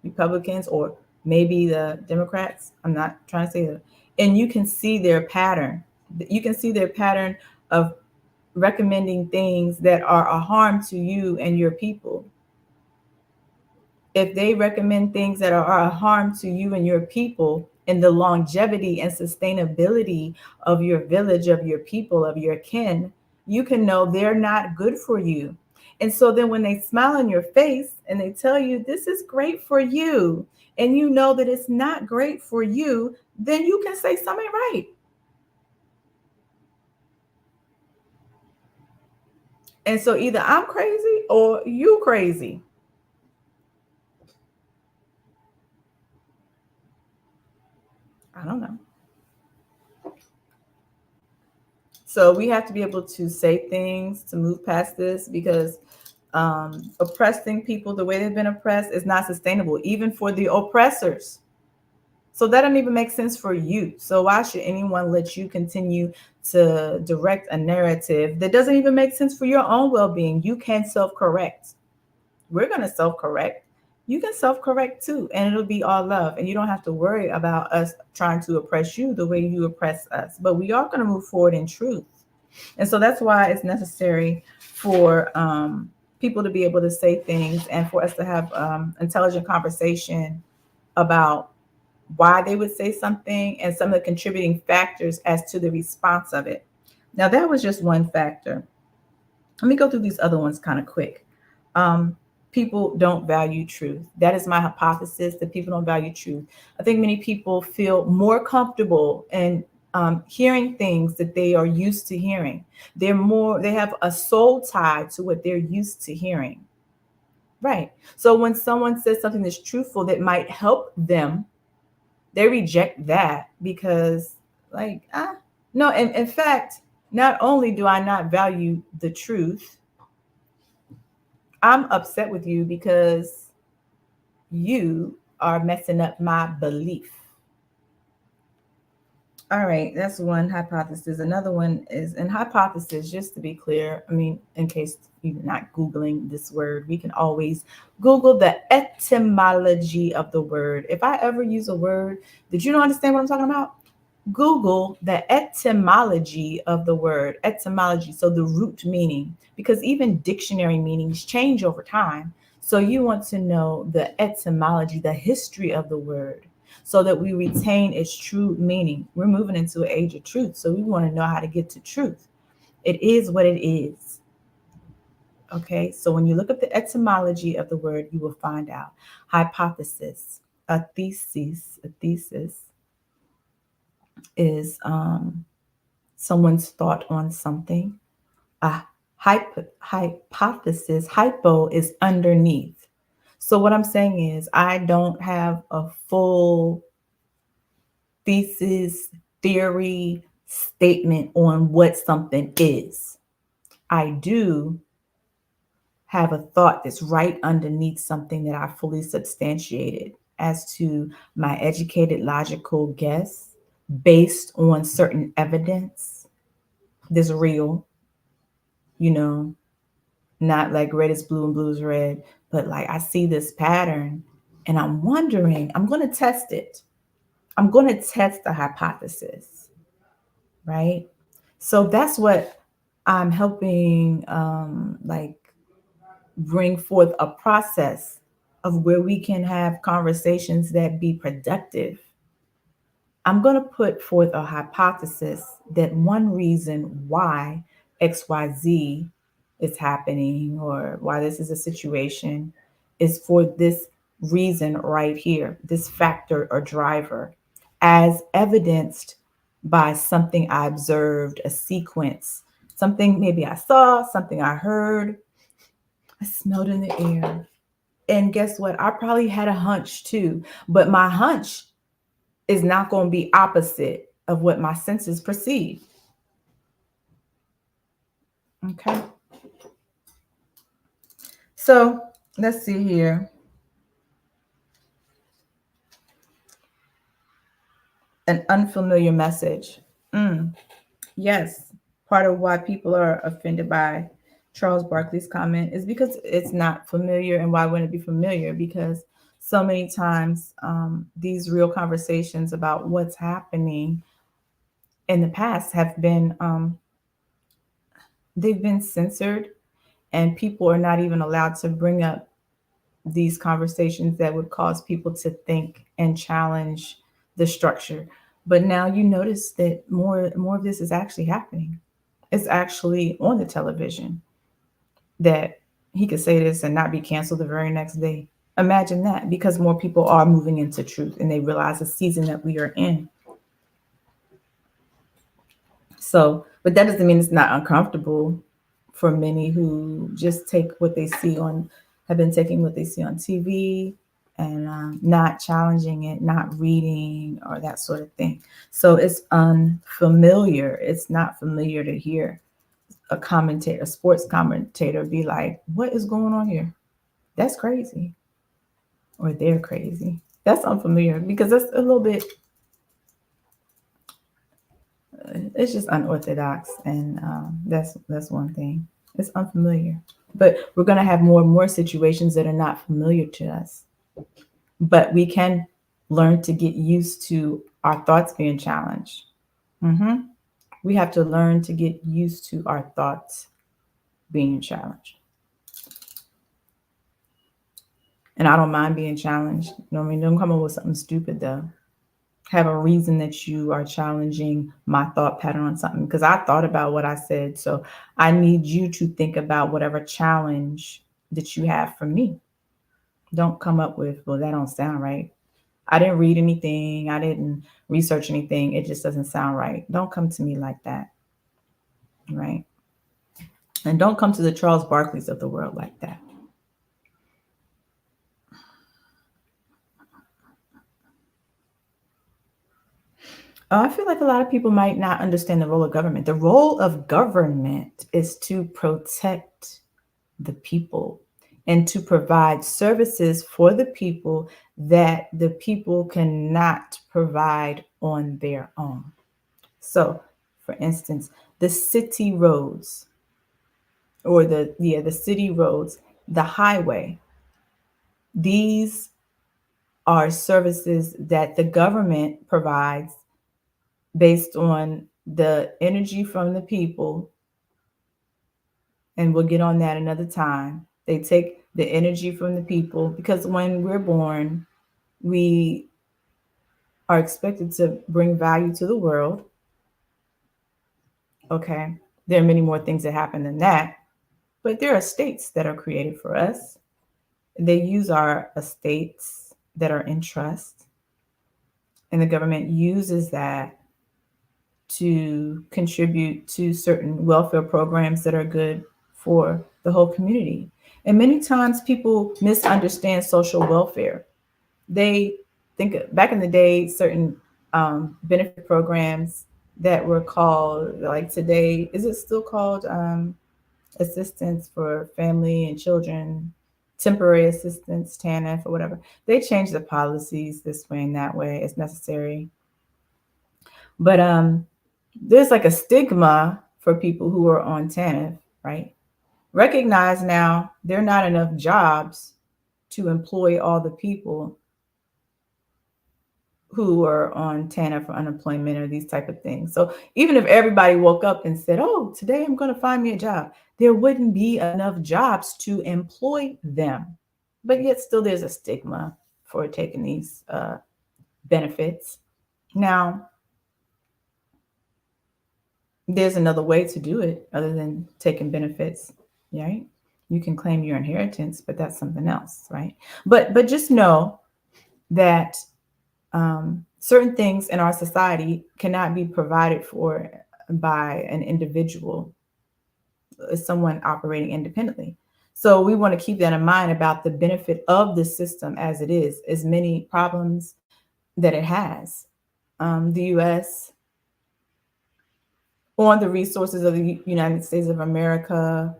Republicans or maybe the Democrats. I'm not trying to say that. And you can see their pattern. You can see their pattern of recommending things that are a harm to you and your people. If they recommend things that are a harm to you and your people and the longevity and sustainability of your village, of your people, of your kin, you can know they're not good for you. And so then when they smile in your face and they tell you this is great for you, and you know that it's not great for you, then you can say something right. And so either I'm crazy or you crazy. I don't know. So we have to be able to say things to move past this because oppressing people the way they've been oppressed is not sustainable, even for the oppressors. So that doesn't even make sense for you. So why should anyone let you continue to direct a narrative that doesn't even make sense for your own well-being? You can self-correct. We're going to self-correct. You can self-correct too, and it'll be all love. And you don't have to worry about us trying to oppress you the way you oppress us. But we are going to move forward in truth. And so that's why it's necessary for people to be able to say things and for us to have intelligent conversation about why they would say something and some of the contributing factors as to the response of it. Now, that was just one factor. Let me go through these other ones kind of quick. Um, People don't value truth. That is my hypothesis that people don't value truth. I think many people feel more comfortable in hearing things that they are used to hearing. They have a soul tie to what they're used to hearing. Right. So when someone says something that's truthful that might help them, they reject that because, like, no. And in fact, not only do I not value the truth, I'm upset with you because you are messing up my belief. All right, that's one hypothesis. Another one is, and hypothesis, just to be clear, I mean, in case you're not Googling this word, we can always Google the etymology of the word. If I ever use a word that you don't understand what I'm talking about, Google the etymology of the word. Etymology, so the root meaning, because even dictionary meanings change over time. So you want to know the etymology, the history of the word, so that we retain its true meaning. We're moving into an age of truth, so we want to know how to get to truth. It is what it is. Okay, so when you look at the etymology of the word, you will find out hypothesis, a thesis is someone's thought on something. A hypothesis, hypo is underneath. So what I'm saying is I don't have a full thesis, theory, statement on what something is. I do have a thought that's right underneath something that I fully substantiated as to my educated, logical guess based on certain evidence that's real, you know, not like red is blue and blue is red, but like I see this pattern and I'm wondering, I'm going to test it. I'm going to test the hypothesis, right? So that's what I'm helping like bring forth a process of where we can have conversations that be productive. I'm going to put forth a hypothesis that one reason why XYZ is happening or why this is a situation is for this reason right here, this factor or driver, as evidenced by something I observed, a sequence, something maybe I saw, something I heard, I smelled in the air. And guess what? I probably had a hunch too, but my hunch is not going to be opposite of what my senses perceive. Okay. So let's see here. An unfamiliar message. Yes. Part of why people are offended by Charles Barkley's comment is because it's not familiar. And why wouldn't it be familiar? Because so many times these real conversations about what's happening in the past have been they've been censored, and people are not even allowed to bring up these conversations that would cause people to think and challenge the structure. But now you notice that more of this is actually happening. It's actually on the television, that he could say this and not be canceled the very next day. Imagine that, because more people are moving into truth and they realize the season that we are in. So, but that doesn't mean it's not uncomfortable for many who just take what they see on, have been taking what they see on TV and not challenging it, not reading or that sort of thing. So it's unfamiliar. It's not familiar to hear a commentator, a sports commentator, be like, "What is going on here? That's crazy," or "They're crazy." That's unfamiliar because that's a little bit. It's just unorthodox, and that's one thing. It's unfamiliar, but we're gonna have more and more situations that are not familiar to us. But we can learn to get used to our thoughts being challenged. hmm We have to learn to get used to our thoughts being challenged. And I don't mind being challenged. You know what I mean? Don't come up with something stupid though. Have a reason that you are challenging my thought pattern on something, because I thought about what I said. So I need you to think about whatever challenge that you have for me. Don't come up with, well, that don't sound right. I didn't read anything. I didn't research anything. It just doesn't sound right. Don't come to me like that. Right. And don't come to the Charles Barkleys of the world like that. I feel like a lot of people might not understand the role of government. The role of government is to protect the people and to provide services for the people that the people cannot provide on their own. So, for instance, the city roads, or the city roads, the highway, these are services that the government provides based on the energy from the people, and we'll get on that another time. They take the energy from the people because when we're born, we are expected to bring value to the world. Okay. There are many more things that happen than that, but there are estates that are created for us. They use our estates that are in trust, and the government uses that to contribute to certain welfare programs that are good for the whole community. And many times people misunderstand social welfare. They think back in the day, certain benefit programs that were called, like today, is it still called assistance for family and children, temporary assistance, TANF or whatever? They changed the policies this way and that way as necessary. But there's like a stigma for people who are on TANF, right? Recognize now there are not enough jobs to employ all the people who are on TANF for unemployment or these type of things. So even if everybody woke up and said, "Oh, today I'm going to find me a job," there wouldn't be enough jobs to employ them. But yet still there's a stigma for taking these benefits. Now, there's another way to do it other than taking benefits, right? You can claim your inheritance, but that's something else, right? But just know that certain things in our society cannot be provided for by an individual, someone operating independently. So we want to keep that in mind about the benefit of the system as it is, as many problems that it has. The U.S. on the resources of the United States of America,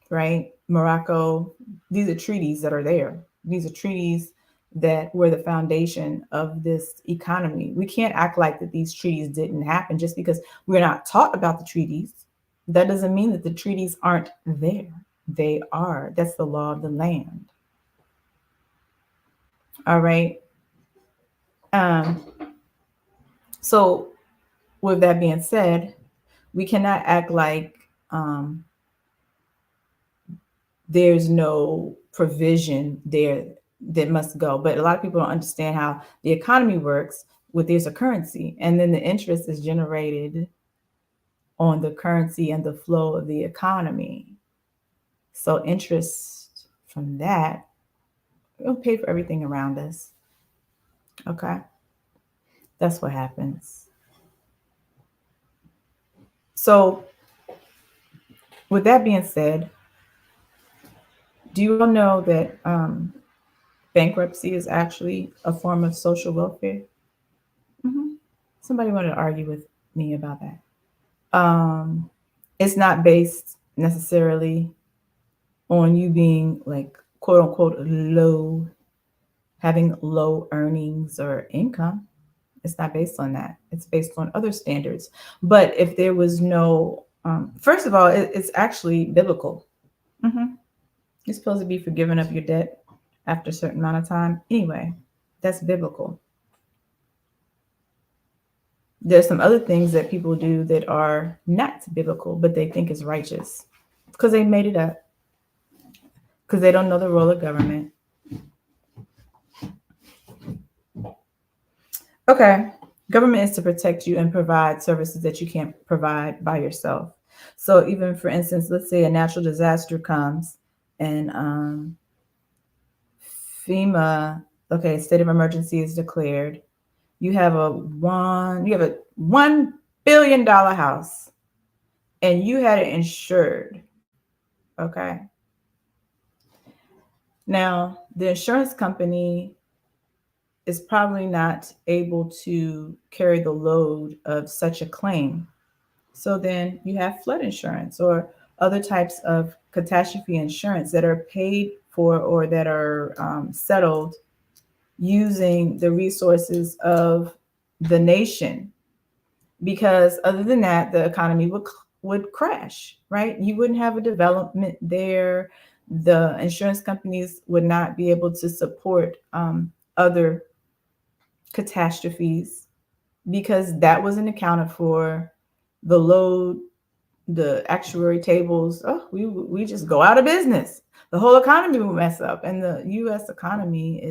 right? Morocco, these are treaties that are there. These are treaties that were the foundation of this economy. We can't act like that these treaties didn't happen just because we're not taught about the treaties. That doesn't mean that the treaties aren't there. They are. That's the law of the land. All right. Um, so with that being said, we cannot act like there's no provision there that must go. But a lot of people don't understand how the economy works. With there's a currency, and then the interest is generated on the currency and the flow of the economy. So interest from that will pay for everything around us. Okay, that's what happens. So with that being said, do you all know that bankruptcy is actually a form of social welfare? Mm-hmm. Somebody wanted to argue with me about that. Um, it's not based necessarily on you being like quote unquote low, having low earnings or income. It's not based on that. It's based on other standards. But if there was no, first of all, it's actually biblical. Mm-hmm. You're supposed to be forgiving up your debt after a certain amount of time. Anyway, that's biblical. There's some other things that people do that are not biblical, but they think is righteous because they made it up, because they don't know the role of government. Okay, government is to protect you and provide services that you can't provide by yourself. So even for instance, let's say a natural disaster comes and FEMA, okay, state of emergency is declared. You have a $1 billion house and you had it insured. Okay. Now, the insurance company is probably not able to carry the load of such a claim. So then you have flood insurance or other types of catastrophe insurance that are paid for or that are settled using the resources of the nation. Because other than that, the economy would crash, right? You wouldn't have a development there. The insurance companies would not be able to support other catastrophes because that wasn't accounted for. The load, the actuary tables, oh, we just go out of business. The whole economy will mess up. And the US economy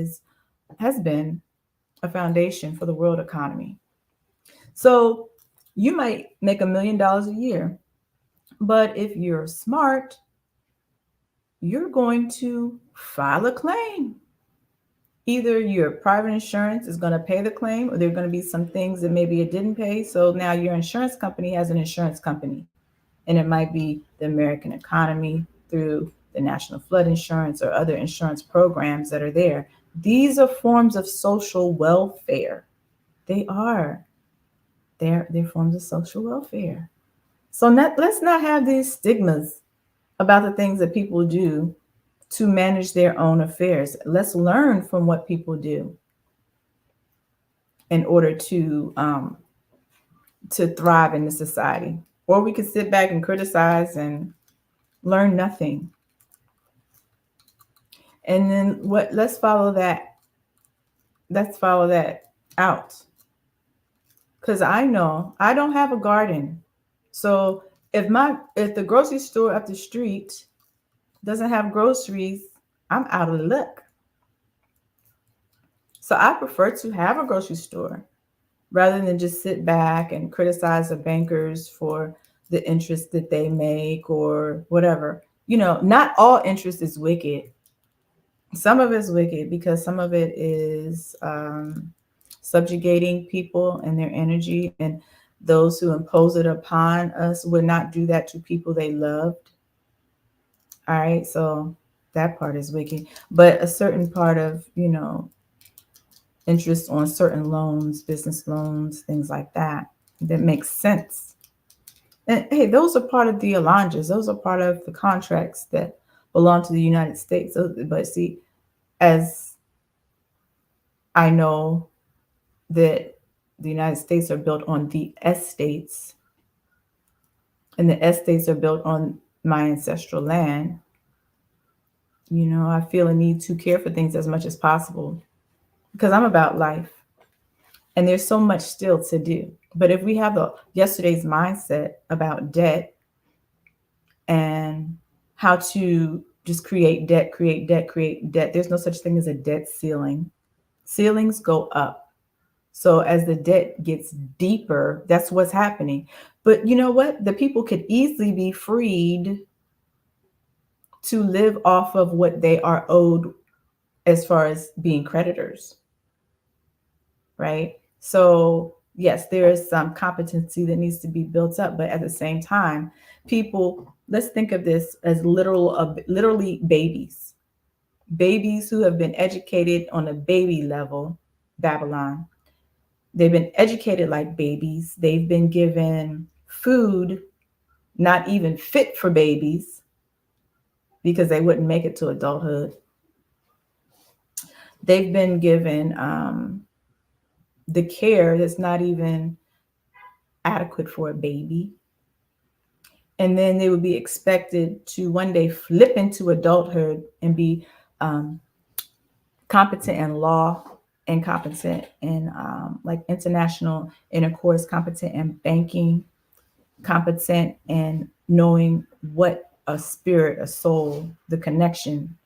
has been a foundation for the world economy. So you might make $1 million a year, but if you're smart, you're going to file a claim. Either your private insurance is going to pay the claim, or there are going to be some things that maybe it didn't pay. So now your insurance company has an insurance company, and it might be the American economy through the National Flood Insurance or other insurance programs that are there. These are forms of social welfare. They are. They're forms of social welfare. So let's not have these stigmas about the things that people do to manage their own affairs. Let's learn from what people do in order to thrive in the society. Or we could sit back and criticize and learn nothing. And then let's follow that. Let's follow that out. Because I know I don't have a garden. So if the grocery store up the street doesn't have groceries, I'm out of luck. So I prefer to have a grocery store rather than just sit back and criticize the bankers for the interest that they make or whatever. Not all interest is wicked. Some of it's wicked because some of it is subjugating people and their energy, and those who impose it upon us would not do that to people they loved. All right, so that part is wicked. But a certain part of, interest on certain loans, business loans, things like that, that makes sense. And hey, those are part of the allonges. Those are part of the contracts that belong to the United States. But see, as I know that the United States are built on the estates, and the estates are built on my ancestral land, I feel a need to care for things as much as possible because I'm about life and there's so much still to do. But if we have the yesterday's mindset about debt and how to just create debt, create debt, create debt, there's no such thing as a debt ceiling. Ceilings go up. So as the debt gets deeper, that's what's happening. But you know what? The people could easily be freed to live off of what they are owed as far as being creditors, right? So yes, there is some competency that needs to be built up, but at the same time, people, let's think of this as literally babies who have been educated on a baby level. Babylon, they've been educated like babies. They've been given food not even fit for babies because they wouldn't make it to adulthood. They've been given the care that's not even adequate for a baby. And then they would be expected to one day flip into adulthood and be um, competent in law and competent in like international intercourse, competent in banking, competent in knowing what a spirit, a soul, the connection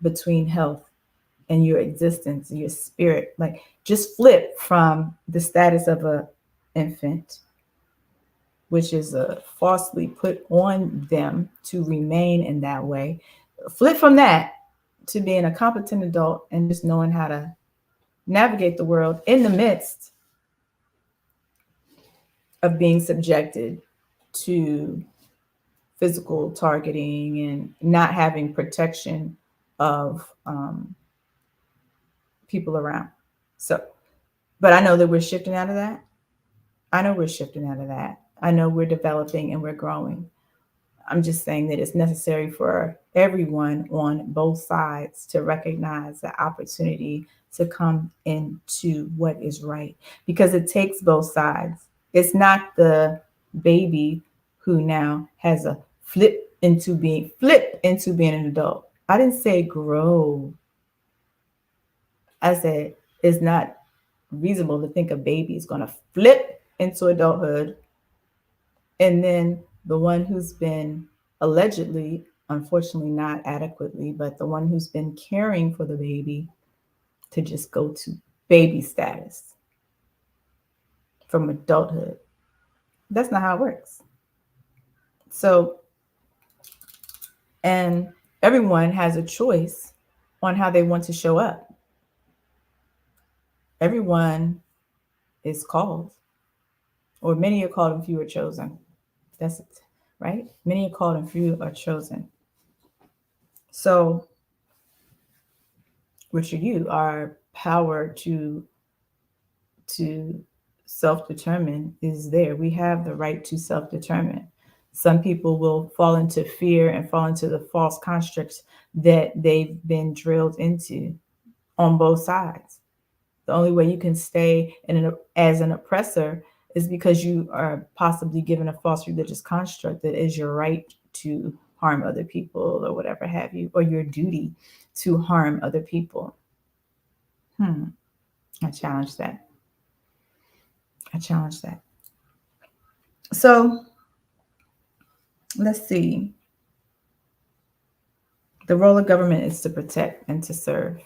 between health and your existence, your spirit, like just flip from the status of a infant, which is falsely put on them to remain in that way. Flip from that to being a competent adult and just knowing how to navigate the world in the midst of being subjected to physical targeting and not having protection of people around. So, but I know that we're shifting out of that. I know we're shifting out of that. I know we're developing and we're growing. I'm just saying that it's necessary for everyone on both sides to recognize the opportunity to come into what is right because it takes both sides. It's not the baby who now has a flip into being an adult. I didn't say grow. I said it's not reasonable to think a baby is going to flip into adulthood and then the one who's been allegedly, unfortunately not adequately, but the one who's been caring for the baby to just go to baby status from adulthood. That's not how it works. So, and everyone has a choice on how they want to show up. Everyone is called, or many are called and few are chosen. That's it, right? Many are called and few are chosen. So, which are you? Our power to self-determine is there. We have the right to self-determine. Some people will fall into fear and fall into the false constructs that they've been drilled into on both sides. The only way you can stay as an oppressor is because you are possibly given a false religious construct that is your right to harm other people or whatever have you, or your duty to harm other people. I challenge that. So let's see. The role of government is to protect and to serve.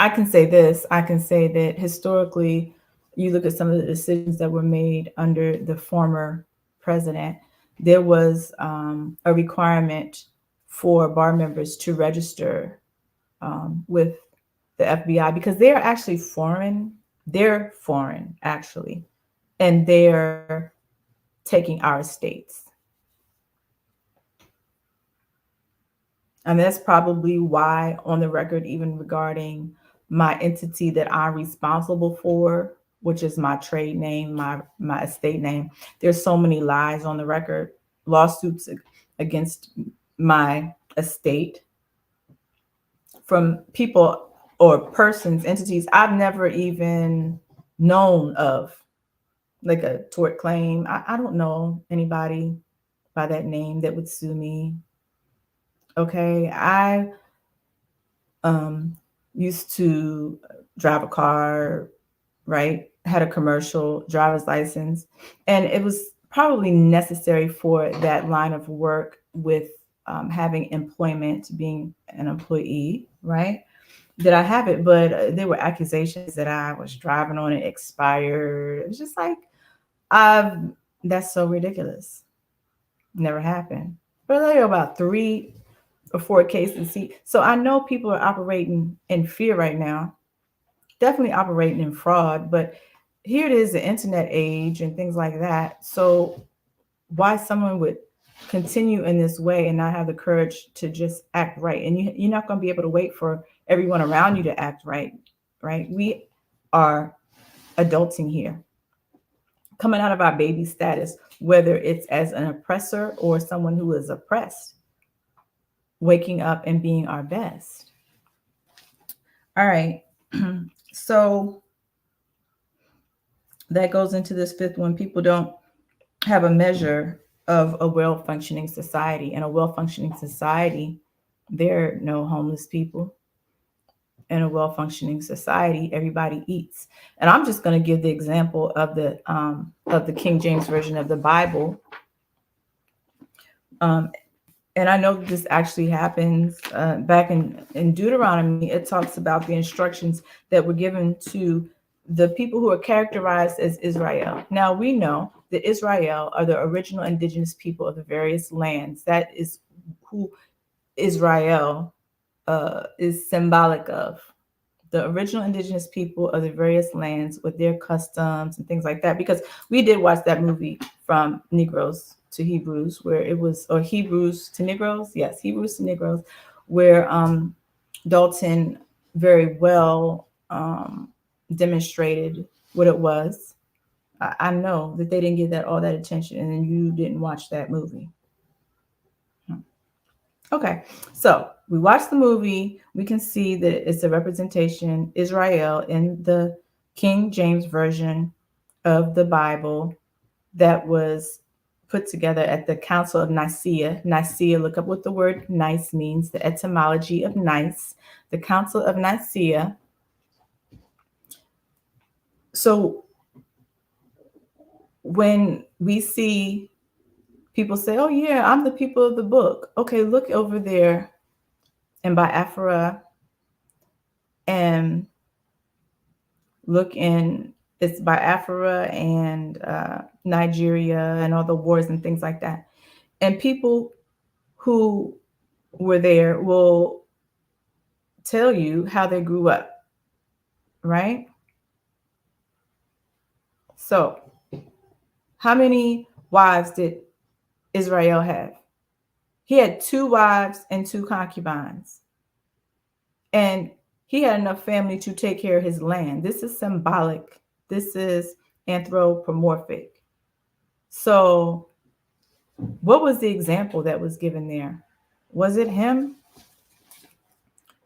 I can say this. I can say that historically, you look at some of the decisions that were made under the former president, there was a requirement for bar members to register with the FBI because they are actually foreign. They're foreign, actually, and they're taking our states. And that's probably why, on the record, even regarding my entity that I'm responsible for, which is my trade name, my estate name, there's so many lies on the record, lawsuits against my estate from people or persons, entities I've never even known of, like a tort claim. I don't know anybody by that name that would sue me. Okay. I um, used to drive a car, right? Had a commercial driver's license. And it was probably necessary for that line of work with having employment, being an employee, right? Did I have it? But there were accusations that I was driving on it expired. It was just like, I've, that's so ridiculous. Never happened. But there are about 3 or 4 cases. See, so I know people are operating in fear right now, definitely operating in fraud, but here it is, the internet age and things like that. So why someone would continue in this way and not have the courage to just act right? And you're not going to be able to wait for everyone around you to act right, right? We are adulting here, coming out of our baby status, whether it's as an oppressor or someone who is oppressed, waking up and being our best. All right. So that goes into this fifth one. People don't have a measure of a well functioning society. In a well functioning society, there are no homeless people. In a well functioning society, everybody eats. And I'm just going to give the example of the King James version of the Bible. Um, and I know this actually happens back in Deuteronomy. It talks about the instructions that were given to the people who are characterized as Israel. Now we know that Israel are the original indigenous people of the various lands. That is who Israel is symbolic of. The original indigenous people of the various lands with their customs and things like that. Because we did watch that movie From Negroes to Hebrews, where it was, or Hebrews to Negroes, yes, Hebrews to Negroes, where Dalton very well demonstrated what it was. I know that they didn't give that all that attention, and you didn't watch that movie. Okay, so we watched the movie. We can see that it's a representation Israel in the King James version of the Bible that was put together at the Council of Nicaea. Nicaea, look up what the word nice means, the etymology of nice. The Council of Nicaea. So when we see people say, oh, yeah, I'm the people of the book. Okay, look over there in Biafra and look in, it's Biafra and Nigeria and all the wars and things like that. And people who were there will tell you how they grew up, right? So, how many wives did Israel have? He had 2 wives and 2 concubines. And he had enough family to take care of his land. This is symbolic. This is anthropomorphic. So, what was the example that was given there? Was it him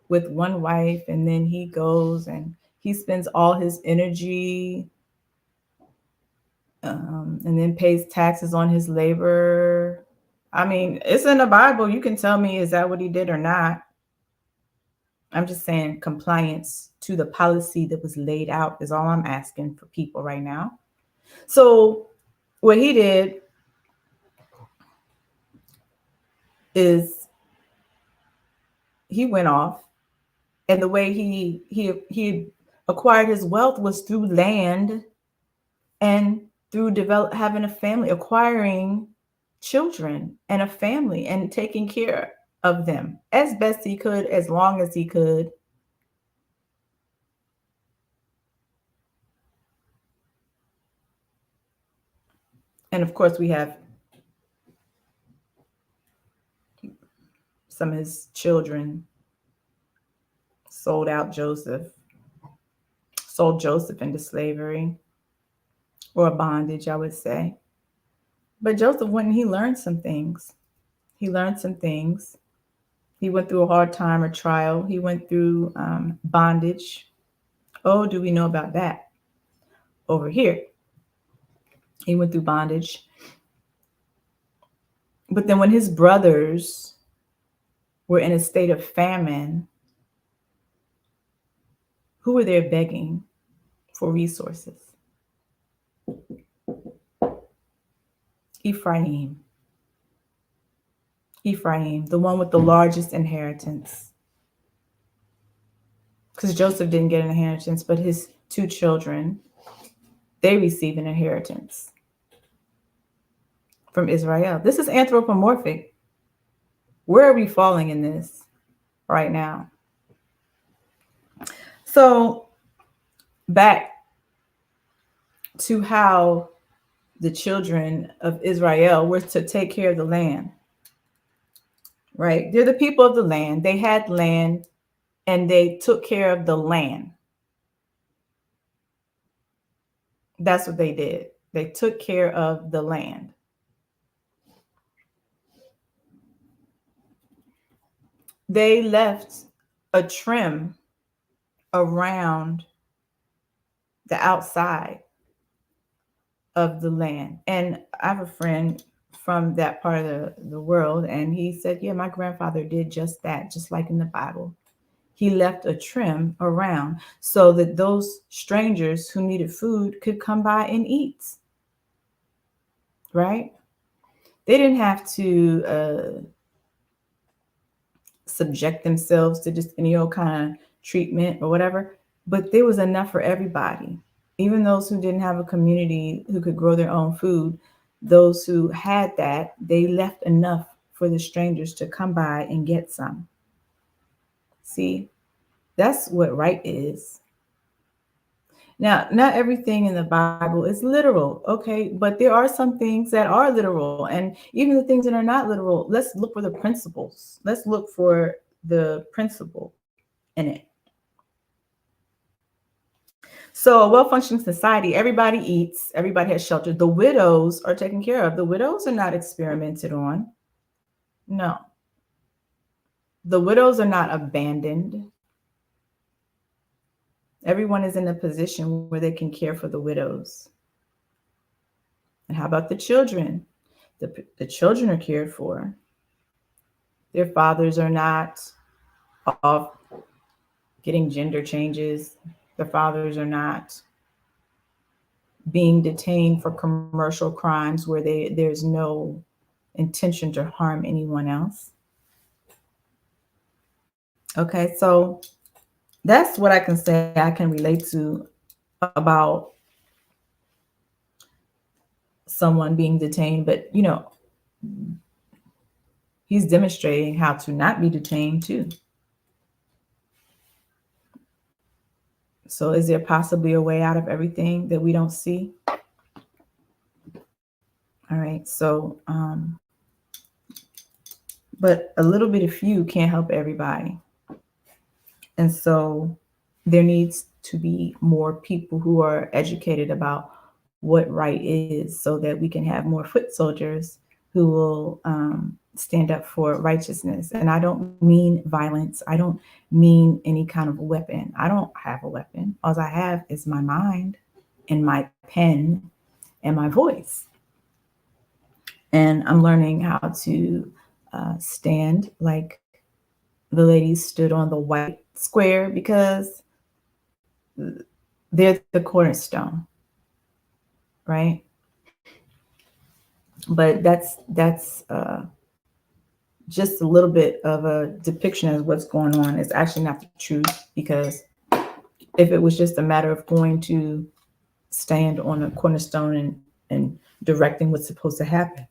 with 1 wife and then he goes and he spends all his energy and then pays taxes on his labor? I mean, it's in the Bible. You can tell me, is that what he did or not? I'm just saying compliance to the policy that was laid out is all I'm asking for people right now. So what he did is he went off And the way he acquired his wealth was through land and through having a family, acquiring children and a family and taking care of them as best he could, as long as he could. And of course, we have some of his children sold Joseph into slavery or bondage, I would say. But Joseph went and he learned some things. He learned some things. He went through a hard time or trial. He went through bondage. Oh, do we know about that? Over here, he went through bondage. But then when his brothers were in a state of famine, who were there begging for resources? Ephraim. Ephraim, the one with the largest inheritance. Because Joseph didn't get an inheritance, but his two children, they receive an inheritance from Israel. This is anthropomorphic. Where are we falling in this right now? So back to how the children of Israel were to take care of the land, right? They're the people of the land. They had land and they took care of the land. That's what they did. They took care of the land. They left a trim around the outside of the land. And I have a friend from that part of the world, and he said, yeah, my grandfather did just that, just like in the Bible. He left a trim around so that those strangers who needed food could come by and eat. Right? They didn't have to subject themselves to just any old kind of treatment or whatever, but there was enough for everybody. Even those who didn't have a community who could grow their own food, those who had that, they left enough for the strangers to come by and get some. See, that's what right is. Now, not everything in the Bible is literal, okay? But there are some things that are literal. And even the things that are not literal, let's look for the principles. Let's look for the principle in it. So, a well functioning society, everybody eats, everybody has shelter. The widows are taken care of. The widows are not experimented on. No. The widows are not abandoned. Everyone is in a position where they can care for the widows. And how about the children? The children are cared for. Their fathers are not off getting gender changes. Their fathers are not being detained for commercial crimes where there's no intention to harm anyone else. Okay, so that's what I can say I can relate to about someone being detained, but he's demonstrating how to not be detained too. So is there possibly a way out of everything that we don't see? All right, so but a little bit of you can't help everybody. And so there needs to be more people who are educated about what right is so that we can have more foot soldiers who will stand up for righteousness. And I don't mean violence. I don't mean any kind of weapon. I don't have a weapon. All I have is my mind and my pen and my voice. And I'm learning how to stand like the ladies stood on the white square because they're the cornerstone, right? But that's just a little bit of a depiction of what's going on. It's actually not the truth, because if it was just a matter of going to stand on a cornerstone and directing what's supposed to happen,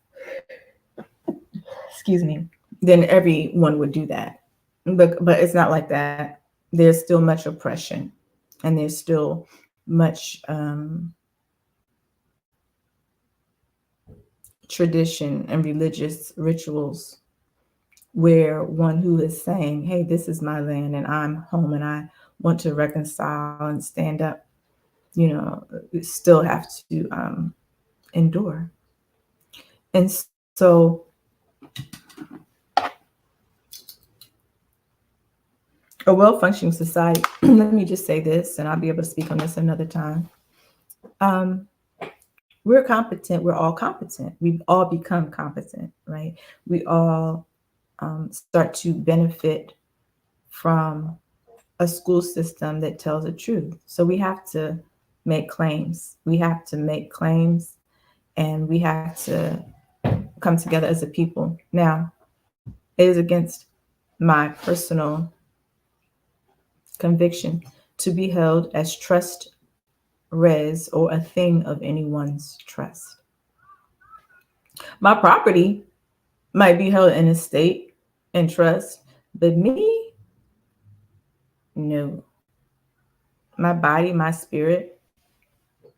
excuse me, then everyone would do that. But it's not like that. There's still much oppression, and there's still much tradition and religious rituals where one who is saying, hey, this is my land and I'm home and I want to reconcile and stand up, still have to endure. And so a well-functioning society, let me just say this, and I'll be able to speak on this another time. We're competent. We're all competent. We've all become competent, right? We all start to benefit from a school system that tells the truth. So we have to make claims. We have to make claims, and we have to come together as a people. Now, it is against my personal conviction to be held as trust res or a thing of anyone's trust. My property might be held in estate and trust, but me, no. My body, my spirit,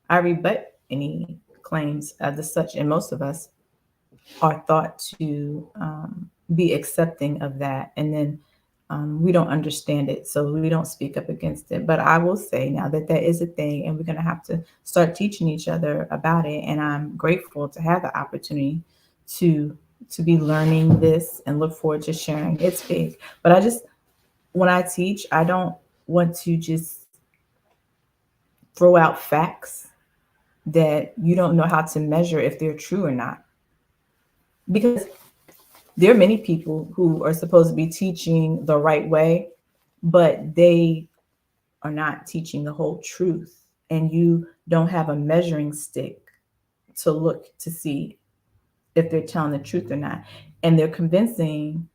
I rebut any claims of the such, and most of us are thought to be accepting of that, and then we don't understand it, so we don't speak up against it. But I will say now that that is a thing, and we're going to have to start teaching each other about it. And I'm grateful to have the opportunity to be learning this and look forward to sharing. It's big, but when I teach, I don't want to just throw out facts that you don't know how to measure if they're true or not, because there are many people who are supposed to be teaching the right way, but they are not teaching the whole truth. And you don't have a measuring stick to look to see if they're telling the truth or not. And they're convincing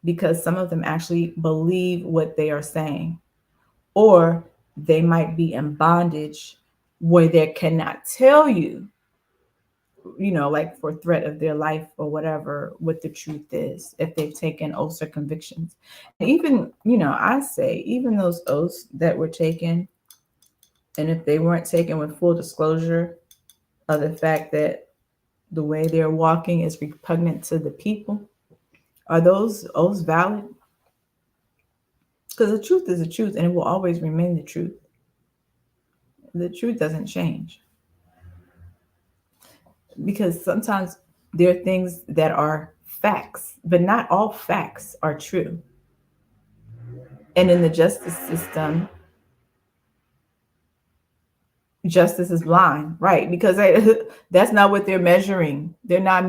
because some of them actually believe what they are saying, or they might be in bondage where they cannot tell you, like for threat of their life or whatever, what the truth is, if they've taken oaths or convictions. And even, I say, even those oaths that were taken, and if they weren't taken with full disclosure of the fact that the way they're walking is repugnant to the people, are those oaths valid? Because the truth is the truth, and it will always remain the truth. The truth doesn't change. Because sometimes there are things that are facts, but not all facts are true. And in the justice system, justice is blind, right? Because that's not what they're measuring. They're not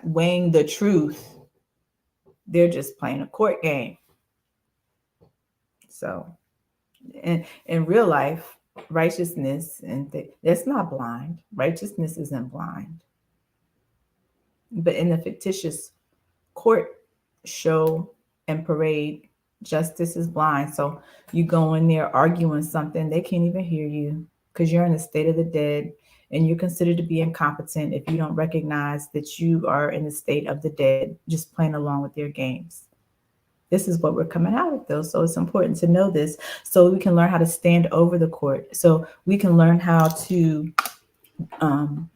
weighing the truth. They're just playing a court game. So in real life, righteousness, and that's not blind. Righteousness isn't blind. But in the fictitious court show and parade, justice is blind. So you go in there arguing something, they can't even hear you because you're in the state of the dead, and you're considered to be incompetent if you don't recognize that you are in the state of the dead, just playing along with their games. This is what we're coming out of, though. So it's important to know this so we can learn how to stand over the court. So we can learn how to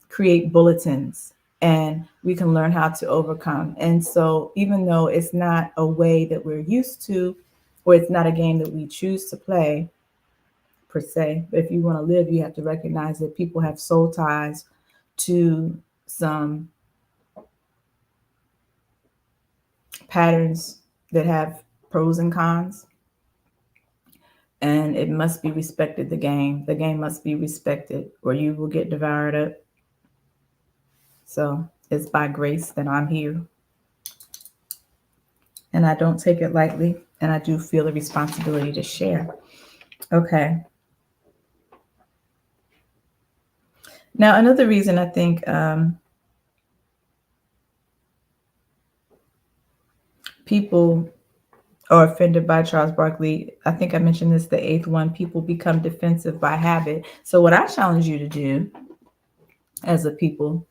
create bulletins, and we can learn how to overcome. And so even though it's not a way that we're used to, or it's not a game that we choose to play per se, but if you want to live, you have to recognize that people have soul ties to some patterns that have pros and cons, and it must be respected. The game must be respected, or you will get devoured up. So it's by grace that I'm here, and I don't take it lightly, and I do feel the responsibility to share. Okay. Now, another reason I think People are offended by Charles Barkley. I think I mentioned this, the eighth one. People become defensive by habit. So, what I challenge you to do as a people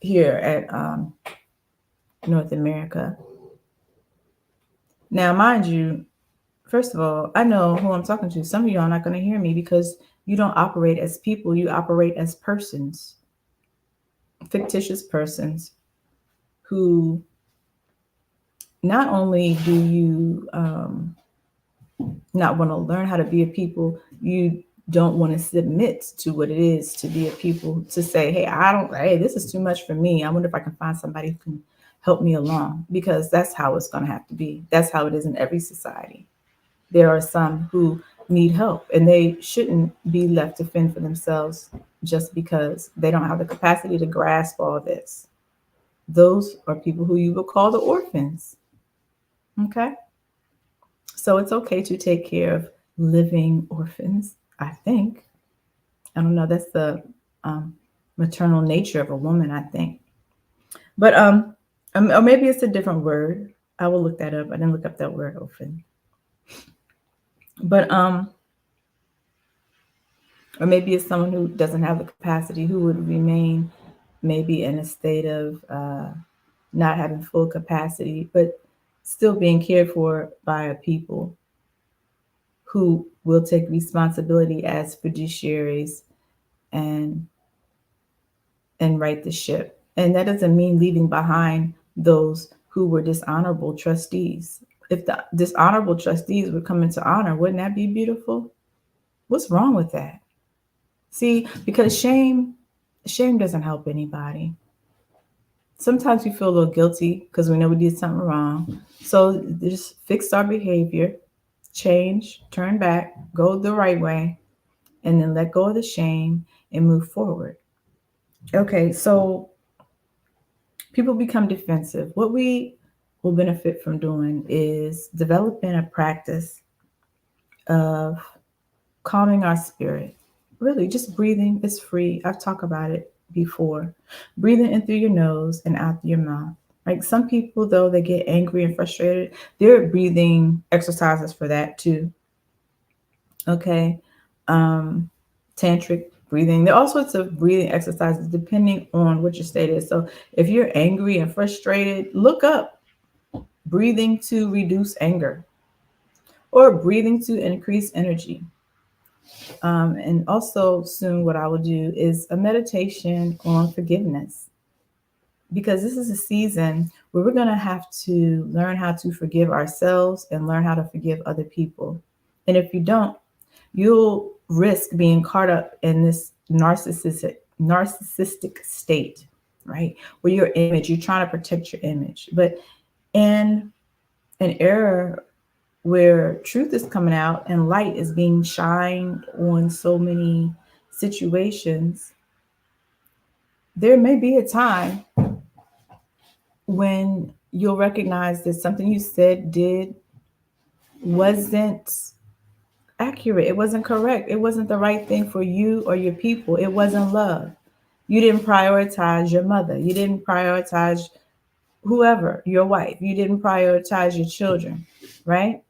here at North America, now, mind you, first of all, I know who I'm talking to. Some of y'all are not going to hear me because you don't operate as people, you operate as persons, fictitious persons who not only do you not want to learn how to be a people, you don't want to submit to what it is to be a people, to say, hey, this is too much for me. I wonder if I can find somebody who can help me along, because that's how it's going to have to be. That's how it is in every society. There are some who need help, and they shouldn't be left to fend for themselves just because they don't have the capacity to grasp all this. Those are people who you would call the orphans. Okay? So it's okay to take care of living orphans, I think. I don't know. That's the um, maternal nature of a woman, I think. But or maybe it's a different word. I will look that up. I didn't look up that word orphan. But or maybe it's someone who doesn't have the capacity, who would remain maybe in a state of not having full capacity, but still being cared for by a people who will take responsibility as fiduciaries and right the ship. And that doesn't mean leaving behind those who were dishonorable trustees. If the dishonorable trustees would come into honor, wouldn't that be beautiful? What's wrong with that? See, because shame doesn't help anybody. Sometimes we feel a little guilty because we know we did something wrong. So just fix our behavior, change, turn back, go the right way, and then let go of the shame and move forward. Okay, so people become defensive. What we will benefit from doing is developing a practice of calming our spirit. Really, just breathing is free. I've talked about it before. Breathing in through your nose and out through your mouth. Like some people, though, they get angry and frustrated. There are breathing exercises for that too. Okay. Um, Tantric breathing. There are all sorts of breathing exercises depending on what your state is. So if you're angry and frustrated, look up breathing to reduce anger or breathing to increase energy. And also, soon, what I will do is a meditation on forgiveness, because this is a season where we're going to have to learn how to forgive ourselves and learn how to forgive other people. And if you don't, you'll risk being caught up in this narcissistic state, right? Where your image, you're trying to protect your image. But in an era where truth is coming out and light is being shined on so many situations, there may be a time when you'll recognize that something you said, did, wasn't accurate. It wasn't correct. It wasn't the right thing for you or your people. It wasn't love. You didn't prioritize your mother. You didn't prioritize whoever, your wife. You didn't prioritize your children, right?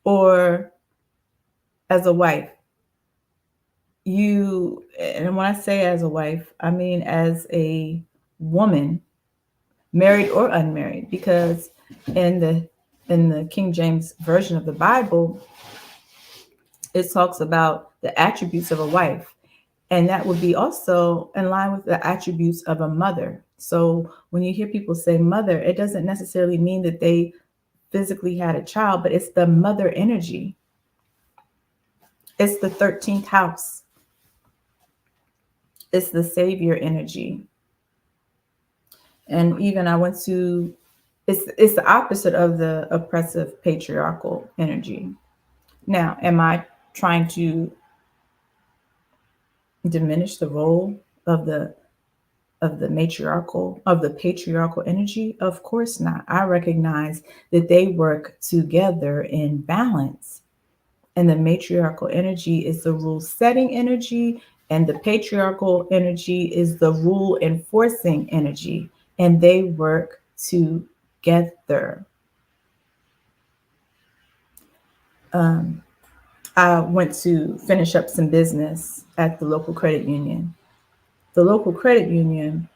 Or as a wife, and when I say as a wife, I mean as a woman, married or unmarried, because in the King James version of the Bible, it talks about the attributes of a wife, and that would be also in line with the attributes of a mother. So when you hear people say mother, it doesn't necessarily mean that they physically had a child, but it's the mother energy. It's the 13th house. It's the savior energy. And even I went to, it's the opposite of the oppressive patriarchal energy. Now, am I trying to diminish the role of the patriarchal energy? Of course not. I recognize that they work together in balance. And the matriarchal energy is the rule setting energy, and the patriarchal energy is the rule enforcing energy. And they work together. together. Um, I went to finish up some business at the local credit union. The local credit union,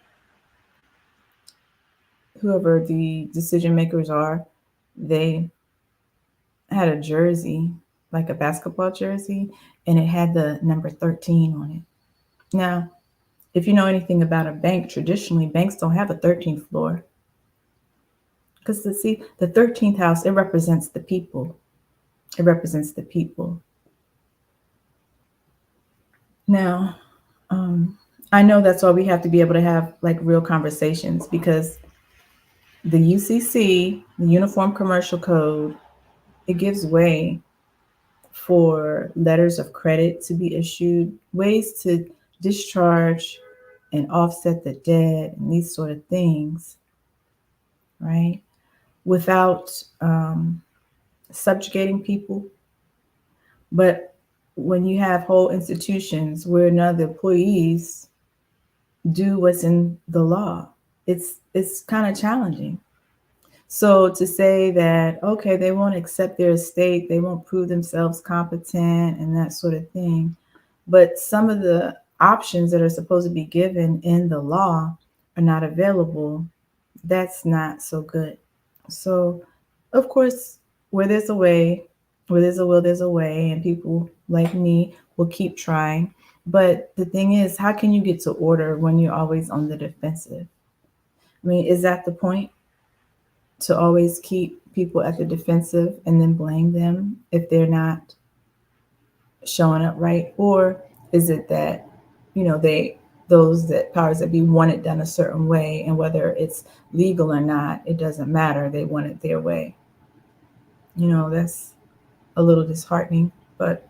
whoever the decision makers are, they had a jersey, like a basketball jersey, and it had the number 13 on it. Now, if you know anything about a bank, traditionally banks don't have a 13th floor because see, the 13th house, it represents the people. It represents the people. Now, um, I know that's why we have to be able to have like real conversations because the UCC, the Uniform Commercial Code, it gives way for letters of credit to be issued, ways to discharge and offset the debt, and these sort of things, right? Without subjugating people. But when you have whole institutions where none of the employees do what's in the law, it's kind of challenging. So to say that, okay, they won't accept their estate, they won't prove themselves competent and that sort of thing. But some of the options that are supposed to be given in the law are not available. That's not so good. So, of course, where there's a way, where there's a will, there's a way, and people like me will keep trying. But the thing is, how can you get to order when you're always on the defensive? I mean, is that the point? To always keep people at the defensive and then blame them if they're not showing up right? Or is it that, those that powers that be want it done a certain way, and whether it's legal or not, it doesn't matter. They want it their way. That's a little disheartening, but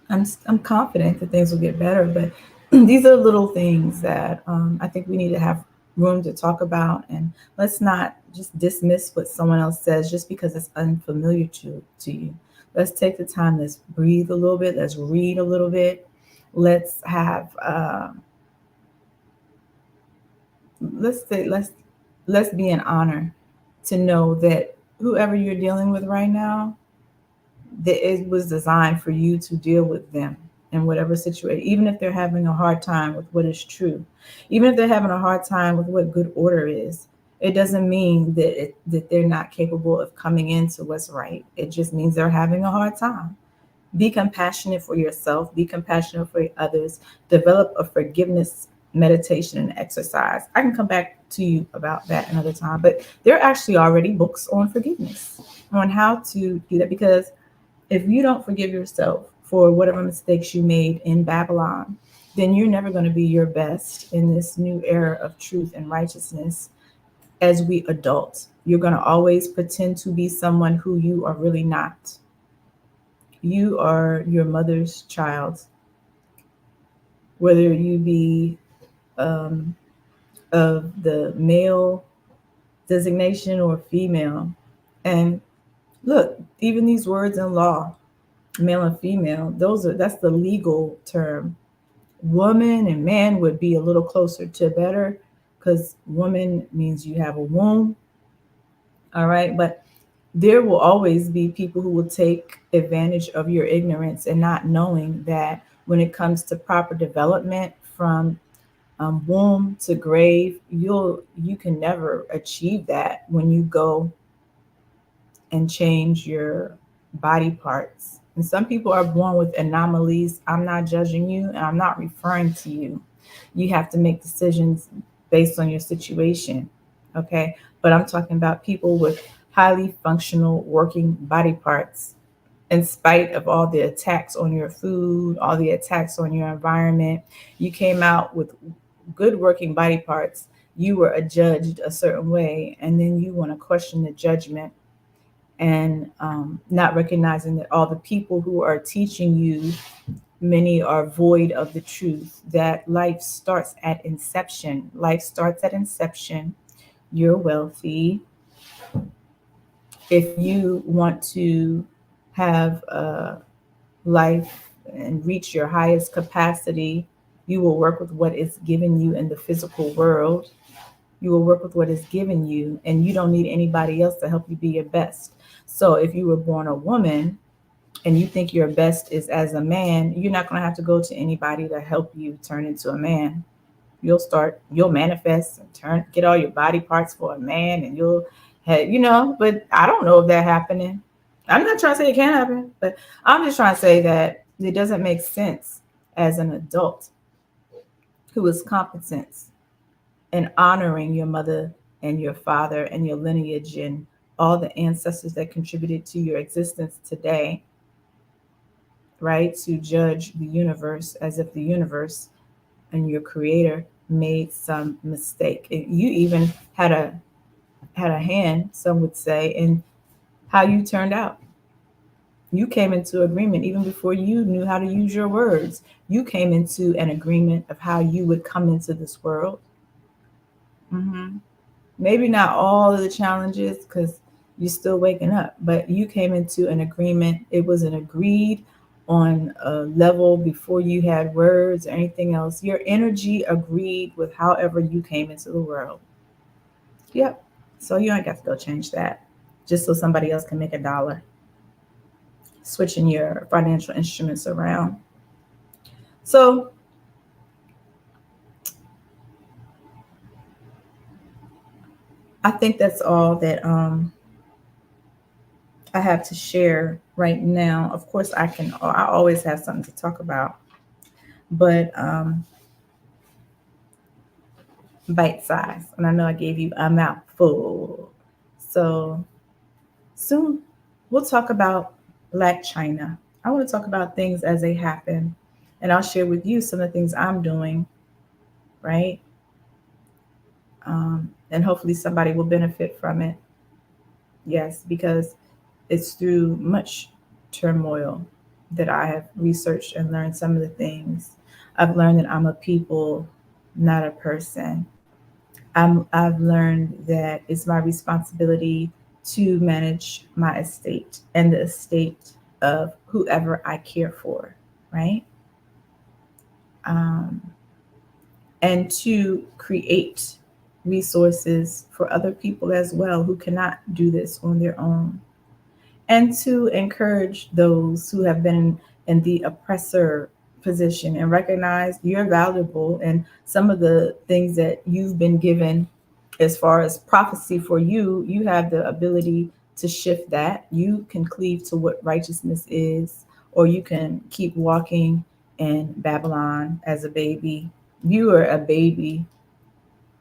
I'm confident that things will get better. But these are little things that I think we need to have room to talk about, and let's not just dismiss what someone else says just because it's unfamiliar to you. Let's take the time. Let's breathe a little bit. Let's read a little bit. Let's have let's say let's be an honor to know that whoever you're dealing with right now, that it was designed for you to deal with them in whatever situation, even if they're having a hard time with what is true, even if they're having a hard time with what good order is. It doesn't mean that they're not capable of coming into what's right. It just means they're having a hard time. Be compassionate for yourself, be compassionate for others, develop a forgiveness meditation and exercise. I can come back to you about that another time, but there are actually already books on forgiveness, on how to do that, because if you don't forgive yourself for whatever mistakes you made in Babylon, then you're never going to be your best in this new era of truth and righteousness as we adults. You're going to always pretend to be someone who you are really not. You are your mother's child, whether you be um, of the male designation or female. And look, even these words in law, male and female, that's the legal term. Woman and man would be a little closer to better because woman means you have a womb. All right. But there will always be people who will take advantage of your ignorance and not knowing that when it comes to proper development from womb to grave, you can never achieve that when you go and change your body parts. And some people are born with anomalies. I'm not judging you and I'm not referring to you. You have to make decisions based on your situation. Okay. But I'm talking about people with highly functional working body parts. In spite of all the attacks on your food, all the attacks on your environment, you came out with good working body parts. You were adjudged a certain way, and then you want to question the judgment and not recognizing that all the people who are teaching you, many are void of the truth, that life starts at inception. Life starts at inception. You're wealthy. If you want to have a life and reach your highest capacity, you will work with what is given you in the physical world. You will work with what is given you, and you don't need anybody else to help you be your best. So if you were born a woman and you think your best is as a man, you're not going to have to go to anybody to help you turn into a man. You'll manifest and get all your body parts for a man, and you'll have, but I don't know if that happening. I'm not trying to say it can't happen, but I'm just trying to say that it doesn't make sense as an adult who is competent in honoring your mother and your father and your lineage and all the ancestors that contributed to your existence today, right? To judge the universe as if the universe and your creator made some mistake. You even had a hand, some would say, in how you turned out. You came into agreement even before you knew how to use your words. You came into an agreement of how you would come into this world. Mm-hmm. Maybe not all of the challenges because you're still waking up, but you came into an agreement. It was an agreed on a level before you had words or anything else. Your energy agreed with however you came into the world. Yep. So you ain't got to go change that just so somebody else can make $1. Switching your financial instruments around. So I think that's all that I have to share right now. Of course, I always have something to talk about, but bite size. And I know I gave you a mouthful. So soon we'll talk about Black China. I want to talk about things as they happen. And I'll share with you some of the things I'm doing, right? And hopefully somebody will benefit from it. Yes, because it's through much turmoil that I have researched and learned some of the things. I've learned that I'm a people, not a person. I've learned that it's my responsibility to manage my estate and the estate of whoever I care for, right? Um, and to create resources for other people as well who cannot do this on their own, and to encourage those who have been in the oppressor position and recognize you're valuable, and some of the things that you've been given as far as prophecy for you, you have the ability to shift that. You can cleave to what righteousness is, or you can keep walking in Babylon as a baby. You are a baby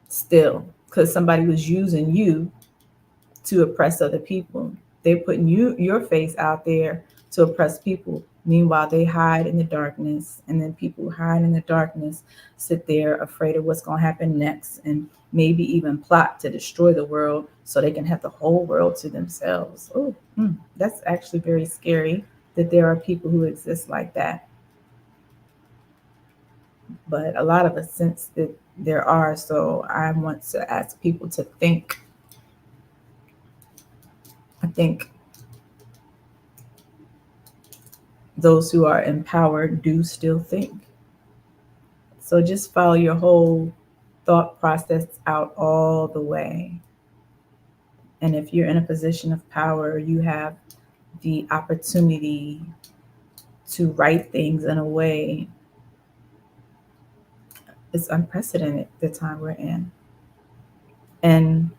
still because somebody was using you to oppress other people. They're putting your face out there to oppress people. Meanwhile, they hide in the darkness, and then people who hide in the darkness sit there afraid of what's going to happen next, and maybe even plot to destroy the world so they can have the whole world to themselves. Oh, that's actually very scary that there are people who exist like that. But a lot of us sense that there are. So I want to ask people to think. I think those who are empowered do still think. So just follow your whole thought process out all the way. And if you're in a position of power, you have the opportunity to write things in a way. It's unprecedented the time we're in. And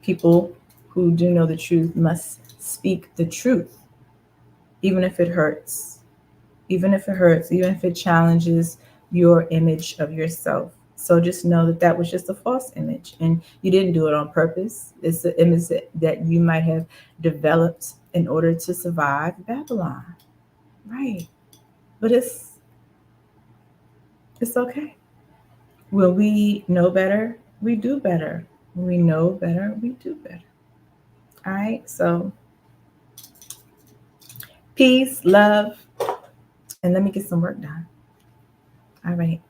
people who do know the truth must speak the truth, even if it hurts, even if it hurts, even if it challenges your image of yourself. So just know that that was just a false image, and you didn't do it on purpose. It's the image that you might have developed in order to survive Babylon, right? But it's okay. When we know better, we do better. When we know better, we do better. All right. So peace, love, and let me get some work done. All right.